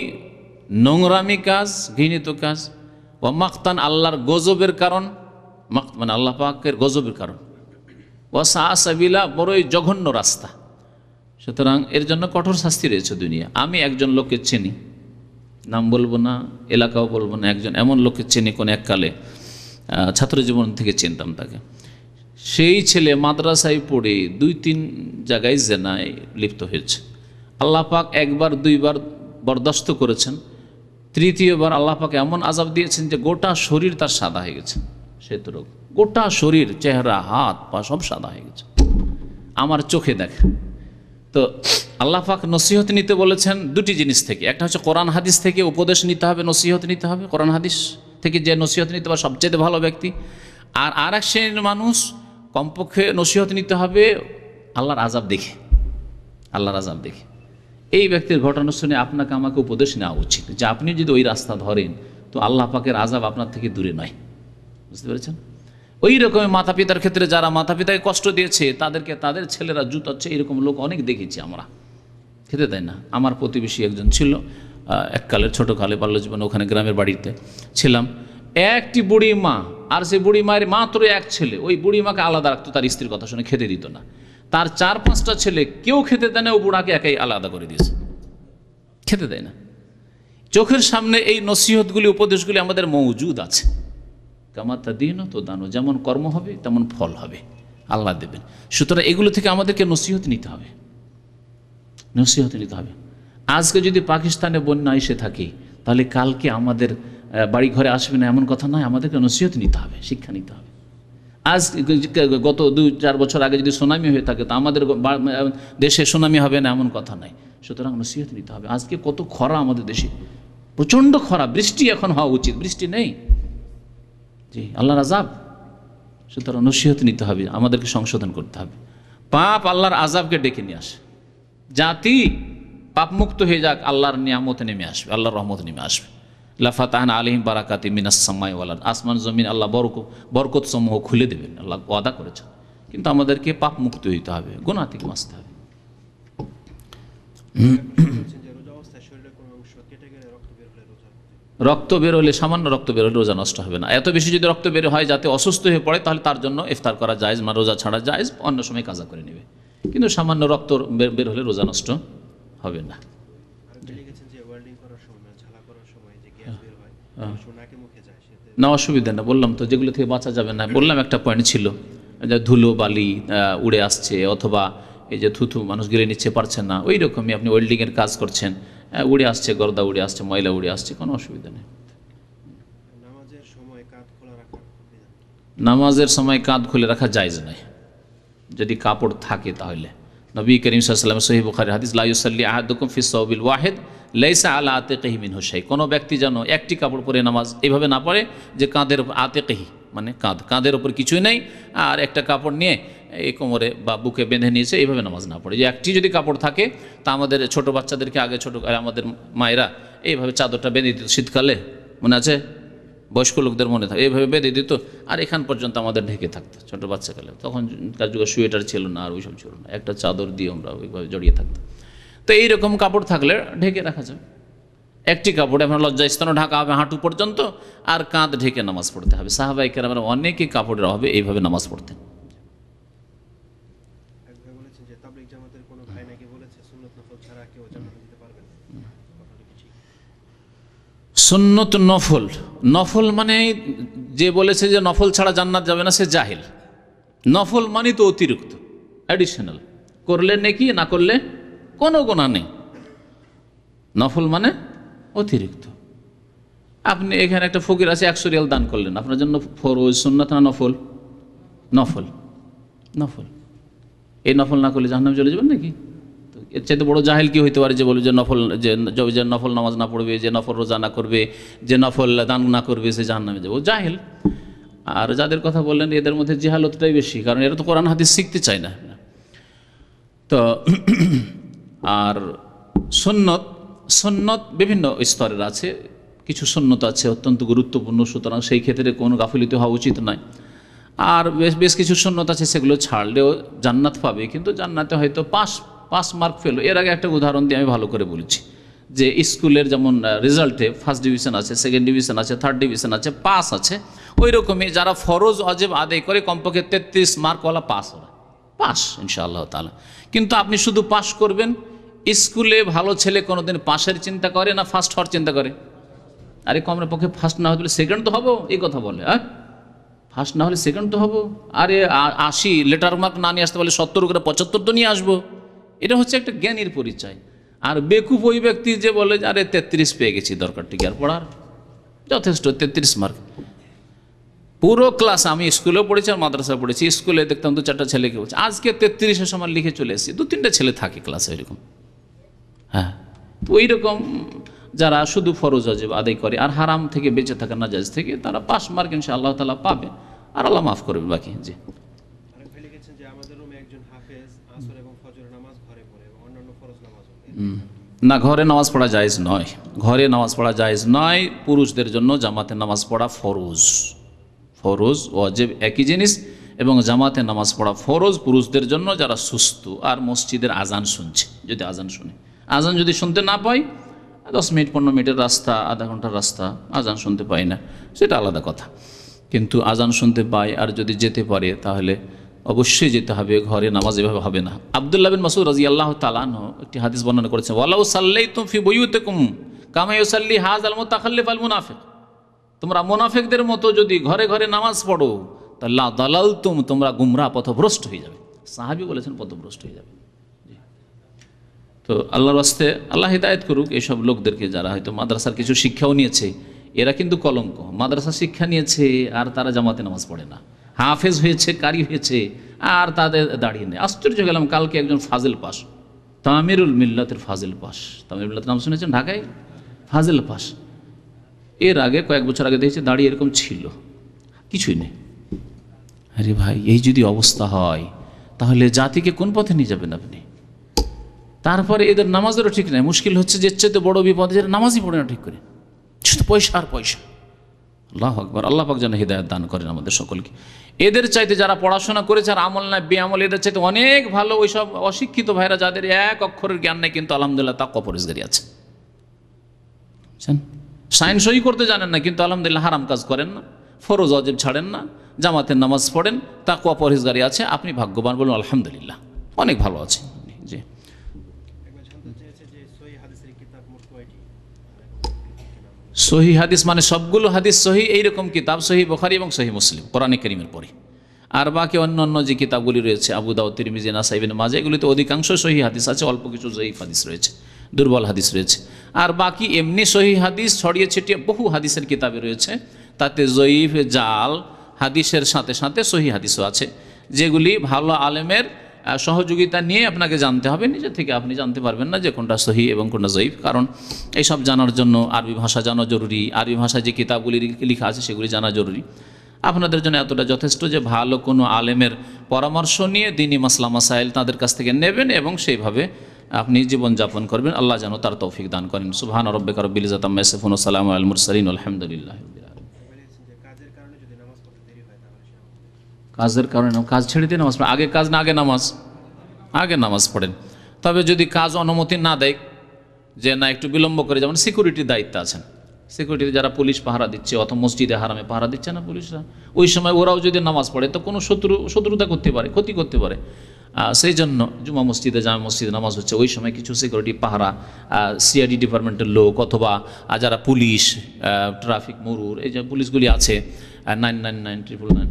নোংরামি কাজ, ঘৃণিত কাজ, ওয়া মাকতান আল্লাহর গজবের কারণ, মানে আল্লাহ পাকের গজবের কারণ, ওয়া সাআ সাবিলা বড়ই জঘন্য রাস্তা। সুতরাং এর জন্য কঠোর শাস্তি রয়েছে দুনিয়া। আমি একজন লোককে চিনি, নাম বলবো না, এলাকাও বলবো না, একজন এমন লোককে চিনি কোন এককালে ছাত্র জীবন থেকে চিনতাম তাকে। সেই ছেলে মাদ্রাসায় পড়ে 2-3 জায়গায় জেনায় লিপ্ত হয়েছে। আল্লাহ পাক 1-2বার বরদাস্ত করেছেন, 3য়-বার আল্লাহ পাক এমন আযাব দিয়েছেন যে গোটা শরীর তার সাদা হয়ে গেছে, শ্বেত রোগ, গোটা শরীর, চেহারা, হাত পা সব সাদা হয়ে গেছে, আমার চোখে দেখে। তো আল্লাহ পাক নসিহত নিতে বলেছেন 2টি জিনিস থেকে, একটা হচ্ছে কোরআন হাদিস থেকে উপদেশ নিতে হবে, নসিহত নিতে হবে, কোরআন হাদিস থেকে যে নসিহত নিতে পারে সবচেয়ে ভালো ব্যক্তি। আর এক শ্রেণীর মানুষ কমপক্ষে নসিহত নিতে হবে আল্লাহর আযাব দেখে, আল্লাহর আযাব দেখে। এই ব্যক্তির ঘটনা শুনে আপনাকে আমাকে উপদেশ নেওয়া উচিত যে আপনি যদি ওই রাস্তা ধরেন তো আল্লাহ পাকের আযাব আপনার থেকে দূরে নয়। বুঝতে পেরেছেন? ওই রকম মাতা পিতার ক্ষেত্রে যারা মাতা পিতাকে কষ্ট দিয়েছে তাদেরকে তাদের ছেলেরা জুতাচ্ছে, এরকম লোক অনেক দেখেছি আমরা, খেতে দেয় না। আমার প্রতিবেশী একজন ছিল, এককালের ছোটোকালে বাল্য জীবনে, ওখানে গ্রামের বাড়িতে ছিলাম। একটি বুড়ি মা, আর সেই বুড়ি মায়ের মাত্র এক ছেলে, ওই বুড়ি মাকে আলাদা রাখতো, তার স্ত্রীর কথা শুনে খেতে দিত না। তার 4-5টা ছেলে, কেউ খেতে দেয় না, ও বুড়াকে একাই আলাদা করে দিয়েছে, খেতে দেয় না। চোখের সামনে এই নসিহতগুলি, উপদেশগুলি আমাদের মওজুদ আছে। কামাতা দিন তো দানো, যেমন কর্ম হবে তেমন ফল হবে, আল্লাহ দেবেন। সুতরাং এগুলো থেকে আমাদেরকে নসিহত নিতে হবে, নসিহত নিতে হবে। আজকে যদি পাকিস্তানে বন্যা এসে থাকে তাহলে কালকে আমাদের বাড়ি ঘরে আসবে না এমন কথা নয়, আমাদেরকে নসিহত নিতে হবে, শিক্ষা নিতে হবে। আজ গত 2-4 বছর আগে যদি সুনামি হয়ে থাকে তো আমাদের দেশে সুনামি হবে না এমন কথা নয়। সুতরাং নসিহত নিতে হবে। আজকে কত খরা আমাদের দেশে, প্রচণ্ড খরা, বৃষ্টি এখন হওয়া উচিত, বৃষ্টি নেই, জি, আল্লাহর আযাব। সুতরাং নসিহত নিতে হবে, আমাদেরকে সংশোধন করতে হবে। পাপ আল্লাহর আযাবকে ডেকে নিয়ে আসে, জাতি পাপমুক্ত হয়ে যাক, আল্লাহর নিয়ামত নেমে আসবে, আল্লাহর রহমত নেমে আসবে। লাফাতাহনা আলাইহিম বারাকাতিম মিনাস সামাই ওয়াল আরদ, আসমান জমিন আল্লাহ বরকত সমূহ খুলে দেবেন, আল্লাহ ওয়াদা করেছেন। কিন্তু আমাদেরকে পাপ মুক্ত হইতে হবে, গুনাহ থেকে বাঁচতে হবে। বলছেন যে রোজা অবস্থায় শরীরের কোনো অংশ কেটে গেলে রক্ত বের হলে রোজা হবে। রক্ত বের হলে, সামান্য রক্ত বের হলে রোজা নষ্ট হবে না। এত বেশি যদি রক্ত বের হয় যাতে অসুস্থ হয়ে পড়ে, তাহলে তার জন্য ইফতার করা জায়েজ, রোজা ছাড়া জায়েজ, অন্য সময় কাজা করে নেবে। কিন্তু সামান্য রক্ত বের হলে রোজা নষ্ট হবে না। আর লিখেছেন যে ওয়েল্ডিং করার সময় মানে ঝালা করার সময় যে গ্যাস বের হয় সময় নাকে মুখে যায়, সেটা না অসুবিধা না, বললাম তো যেগুলো থেকে বাঁচা যাবে না। বললাম একটা পয়েন্ট ছিল যে ধুলো বালি উড়ে আসছে, অথবা এই যে থুথু মানুষ গিলে নিচ্ছে পারছেন না, ওই রকমই আপনি ওয়েল্ডিংয়ের কাজ করছেন, উড়ে আসছে, গর্দা উড়ে আসছে, ময়লা উড়ে আসছে, কোনো অসুবিধা নেই। নামাজের সময় কাঁধ খোলা রাখা বিধান কি? নামাজের সময় কাঁধ খুলে রাখা জায়েজ নয় যদি কাপড় থাকে তাহলে। নবী করিম সাল্লাল্লাহু আলাইহি ওয়াসাল্লাম সহিহ বুখারী হাদিস, লা ইউসাল্লি আহাদুকুম ফিস সাওবিল ওয়াহিদ লাইসা আলা আতিকিহি মিনহু শাই, কোনো ব্যক্তি যেন একটি কাপড় পরে নামাজ এইভাবে না পড়ে যে কাঁধের উপর, আতিকিহি মানে কাঁধের উপর কিছুই নেই, আর একটা কাপড় নিয়ে এই কোমরে বা বুকে বেঁধে নিয়েছে, এইভাবে নামাজ না পড়ে। যে একটি যদি কাপড় থাকে, তা আমাদের ছোট বাচ্চাদেরকে আগে আমাদের মায়েরা এইভাবে চাদরটা বেঁধে দিত শীতকালে, মনে আছে? বয়স্ক লোকদের মনে থাকে, এইভাবে বেঁধে দিত, আর এখান পর্যন্ত আমাদের ঢেকে থাকতো ছোটো বাচ্চাকালে। তখন কার যুগে সোয়েটার ছিল না, আর ওইসব ছিল না, একটা চাদর দিয়ে আমরা ওইভাবে জড়িয়ে থাকতাম। তো এইরকম কাপড় থাকলে ঢেকে রাখা যাবে। একটি কাপড়ে আপনার লজ্জাস্থানও ঢাকা হবে হাঁটু পর্যন্ত, আর কাঁধ ঢেকে নামাজ পড়তে হবে। সাহাবায়ে কেরামের অনেকেই কাপড়ের অভাবে এইভাবে নামাজ পড়তেন। এক ভাই বলেছেন যে তাবলীগ জামাতের কোনো ভাই নাকি বলেছে সুন্নত নফল ছাড়া কেউ জান্নাতে যেতে পারবে না, কথাটা কি ঠিক? সুন্নত নফল, নফল মানে যে বলেছে যে নফল ছাড়া জান্নাত যাবে না, সে জাহিল। নফল মানে তো অতিরিক্ত, অ্যাডিশনাল, করলে নেকি, না করলে কোনো গুনাহ নেই। নফল মানে অতিরিক্ত। আপনি এখানে একটা ফকির আছে 100 রিয়াল দান করলেন, আপনার জন্য ফরজ, সুন্নাত না নফল? নফল, নফল। এই নফল না করলে জাহান্নামে চলে যাবেন নাকি? তো এর চাইতে বড় জাহেল কি হইতে পারে যে বলবে যে নফল, যে নফল নামাজ না পড়বে, যে নফল রোজা না করবে, যে নফল দান না করবে, সে জাহান্নামে যাবে। ও জাহেল। আর যাদের কথা বললেন এদের মধ্যে জিহালতটাই বেশি, কারণ এরা তো কোরআন হাদিস শিখতে চায় না। তো আর সুন্নত, সুন্নত বিভিন্ন স্তরের আছে। কিছু সুন্নত আছে অত্যন্ত গুরুত্বপূর্ণ, সুতরাং সেই ক্ষেত্রে কোনো গাফিলতি হওয়া উচিত নয়। আর বেশ কিছু সুন্নত আছে, সেগুলো ছাড়লেও জান্নাত পাবে, কিন্তু জান্নাতে হয়তো পাস মার্ক ফেলো। এর আগে একটা উদাহরণ দিয়ে আমি ভালো করে বলেছি যে স্কুলের যেমন রেজাল্টে ফার্স্ট ডিভিশন আছে, সেকেন্ড ডিভিশন আছে, থার্ড ডিভিশন আছে, পাস আছে, ওই রকমই যারা ফরজ ওয়াজিব আদায় করে কমপক্ষে 33 মার্কওয়ালা পাস, ওরা পাস ইনশাআল্লাহ তাআলা। কিন্তু আপনি শুধু পাস করবেন, স্কুলে ভালো ছেলে কোনোদিন পাশের চিন্তা করে না ফার্স্ট হওয়ার চিন্তা করে? আরে কমের পক্ষে ফার্স্ট না হলে সেকেন্ড তো হবো, এই কথা বলে। ফার্স্ট না হলে সেকেন্ড তো হবো। আরে 80 লেটার মার্ক না নিয়ে আসতে পারলে 70 করে 75 তো নিয়ে আসবো। এটা হচ্ছে একটা জ্ঞানীর পরিচয়। আর বেকুব ওই ব্যক্তি যে বলে যে আরে 33 পেয়ে গেছি, দরকার ঠিক আর পড়ার, যথেষ্ট 33 মার্ক। পুরো ক্লাস, আমি স্কুলেও পড়েছি আর মাদ্রাসায় পড়েছি, স্কুলে দেখতাম 2-4টা ছেলেকে বলছে আজকে 33-এর সময় লিখে চলে এসেছি, 2-3টা ছেলে থাকে ক্লাসে এরকম। হ্যাঁ, তো ওই রকম যারা শুধু ফরজ ওয়াজিব আদায় করে আর হারাম থেকে বেঁচে থাকে, নাজায়েজ থেকে, তারা পাস মার্ক ইনশাআল্লাহ তাআলা পাবে, আর আল্লাহ মাফ করবে বাকি। জি, আরেক ভাই লিখেছেন যে আমাদের রুমে একজন হাফেজ আসর এবং ফজরের নামাজ ঘরে পড়ে এবং অন্যান্য ফরজ নামাজও। না, ঘরে নামাজ পড়া জায়েজ নয়, ঘরে নামাজ পড়া জায়েজ নয়। পুরুষদের জন্য জামাতে নামাজ পড়া ফরজ, ফরজ ওয়াজিব একই জিনিস, এবং জামাতে নামাজ পড়া ফরজ পুরুষদের জন্য যারা সুস্থ আর মসজিদের আজান শুনছে। যদি আজান শুনে, আজান যদি শুনতে না পাই, 10 মিনিট 15 মিনিটের রাস্তা, আধা ঘন্টার রাস্তা, আজান শুনতে পাই না, সেটা আলাদা কথা। কিন্তু আজান শুনতে পাই আর যদি যেতে পারে তাহলে অবশ্যই যেতে হবে। ঘরে নামাজ এভাবে হবে না। আব্দুল্লাহ বিন মাসউদ রাদিয়াল্লাহু তাআলা আনহু একটি হাদিস বর্ণনা করেছেন, ওয়ালাউ সাল্লাইতুম ফি বুয়ুতিকুম কামা ইউসাল্লি হাযাল মুতাখাল্লিফ আল মুনাফিক, তোমরা মুনাফিকদের মতো যদি ঘরে ঘরে নামাজ পড়ো তাহলে দালালতুম, তোমরা গুমরাহ পথভ্রষ্ট হয়ে যাবে। সাহাবী বলেছেন পথভ্রষ্ট হয়ে যাবে। তো আল্লাহর ওয়াস্তে আল্লাহ হিদায়াত করুক এইসব লোকদেরকে, যারা হয়তো মাদ্রাসার কিছু শিক্ষাও নিয়েছে। এরা কিন্তু কলঙ্ক, মাদ্রাসা শিক্ষা নিয়েছে আর তারা জামাতে নামাজ পড়ে না, হাফেজ হয়েছে, কারি হয়েছে, আর তাদের দাঁড়িয়ে নেই। আশ্চর্য গেলাম, কালকে একজন ফাজিল পাস, তামিরুল মিল্লাতের ফাজিল পাস, তামিরুল মিল্লাতের নাম শুনেছেন ঢাকায়? ফাজিল পাস। এর আগে কয়েক বছর আগে দেখেছি দাঁড়িয়ে এরকম ছিল, কিছুই নেই। আরে ভাই, এই যদি অবস্থা হয় তাহলে জাতিকে কোন পথে নিয়ে যাবেন আপনি? তারপরে এদের নামাজেরও ঠিক নাই। মুশকিল হচ্ছে যে চেয়ে বড় বিপদ, যারা নামাজই পড়ে না ঠিক করে, শুধু পয়সা আর পয়সা। আল্লাহ আকবার, আল্লাহ পাক যেন হিদায়াত দান করেন আমাদের সকলকে। এদের চাইতে যারা পড়াশোনা করেছে আর আমল না বেআমল, এদের চাইতে অনেক ভালো ওই সব অশিক্ষিত ভাইরা যাদের এক অক্ষরের জ্ঞান নেই, কিন্তু আলহামদুলিল্লাহ তাকওয়া পরহেজগারি আছে। বুঝছেন, সাইন সই করতে জানেন না, কিন্তু আলহামদুলিল্লাহ হারাম কাজ করেন না, ফরজ ওয়াজিব ছাড়েন না, জামাতের নামাজ পড়েন, তাকওয়া পরহেজগারি আছে। আপনি ভাগ্যবান, বলুন আলহামদুলিল্লাহ, অনেক ভালো আছে। জি, একবার জানতে চেয়েছে যে সহিহ হাদিসের কিতাব মোট কয়টি? সহি হাদিস মানে সবগুলো হাদিস সহি এইরকম কিতাব সহি বুখারী এবং সহি মুসলিম কোরআনে কারীমের পরে, আর বাকি অন্যান্য যে কিতাবগুলি রয়েছে আবু দাউদ, তিরমিজি, নাসাঈ, ইবনে মাজাহ, এগুলিতে অধিকাংশ সহি হাদিস আছে, অল্প কিছু যঈফ হাদিস রয়েছে, দুর্বল হাদিস রয়েছে। আর বাকি এমনি সহি হাদিস ছড়িয়ে ছিটিয়ে বহু হাদিসের কিতাবে রয়েছে, তাতে যঈফ জাল হাদিসের সাথে সাথে সহি হাদিসও আছে, যেগুলি ভালো আলেমের সহযোগিতা নিয়ে আপনাকে জানতে হবে। নিজে থেকে আপনি জানতে পারবেন না যে কোনটা সহি এবং কোনটা যঈফ, কারণ এইসব জানার জন্য আরবি ভাষা জানা জরুরি, আরবি ভাষায় যে কিতাবগুলি লেখা আছে সেগুলি জানা জরুরি। আপনাদের জন্য এতটা যথেষ্ট যে ভালো কোনো আলেমের পরামর্শ নিয়ে দ্বীনি মাসলা মাসাইল তাদের কাছ থেকে নেবেন এবং সেইভাবে আপনি জীবনযাপন করবেন। আল্লাহ যেন তার তৌফিক দান করেন। সুবহান রাব্বিকা রাব্বিল ইজ্জাতি আম্মা ইয়াসিফুন ওয়া সালামুন আলাল মুরসালিন ওয়ালহামদুলিল্লাহি রাব্বিল আলামিন। বলেছেন যে কাজের কারণে যদি নামাজ পড়তে দেরি হয় তাহলে সে নামাজ কাজের কারণে কাজ ছেড়ে দিয়ে নামাজ পড়েন, আগে কাজ না আগে নামাজ? আগে নামাজ পড়েন। তবে যদি কাজ অনুমতি না দেয় যে না একটু বিলম্ব করে, যেমন সিকিউরিটির দায়িত্ব আছেন, সিকিউরিটিতে যারা পুলিশ পাহারা দিচ্ছে অথবা মসজিদে হারামে পাহারা দিচ্ছে না পুলিশরা, ওই সময় ওরাও যদি নামাজ পড়ে তো কোনো শত্রুতা করতে পারে, ক্ষতি করতে পারে। সেই জন্য জামা মসজিদে নামাজ হচ্ছে, ওই সময় কিছু সিকিউরিটি পাহারা, সিআইডি ডিপার্টমেন্টের লোক অথবা যারা পুলিশ, ট্রাফিক মরুর, এই যে পুলিশগুলি আছে 999 999,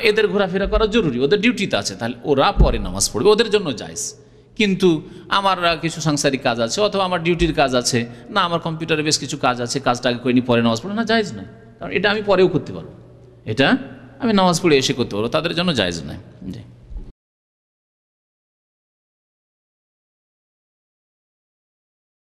এদের ঘোরাফেরা করা জরুরি, ওদের ডিউটিতে আছে, তাহলে ওরা পরে নামাজ পড়বে, ওদের জন্য জায়েজ। কিন্তু আমার কিছু সাংসারিক কাজ আছে অথবা আমার ডিউটির কাজ আছে, না আমার কম্পিউটারে বেশ কিছু কাজ আছে, কাজটা আগে করে নি পরে নামাজ পড়ে, না জায়েজ নয়, কারণ এটা আমি পরেও করতে পারবো, এটা আমি নামাজ পড়ে এসে করতে পারবো, তাদের জন্য জায়েজ নয়।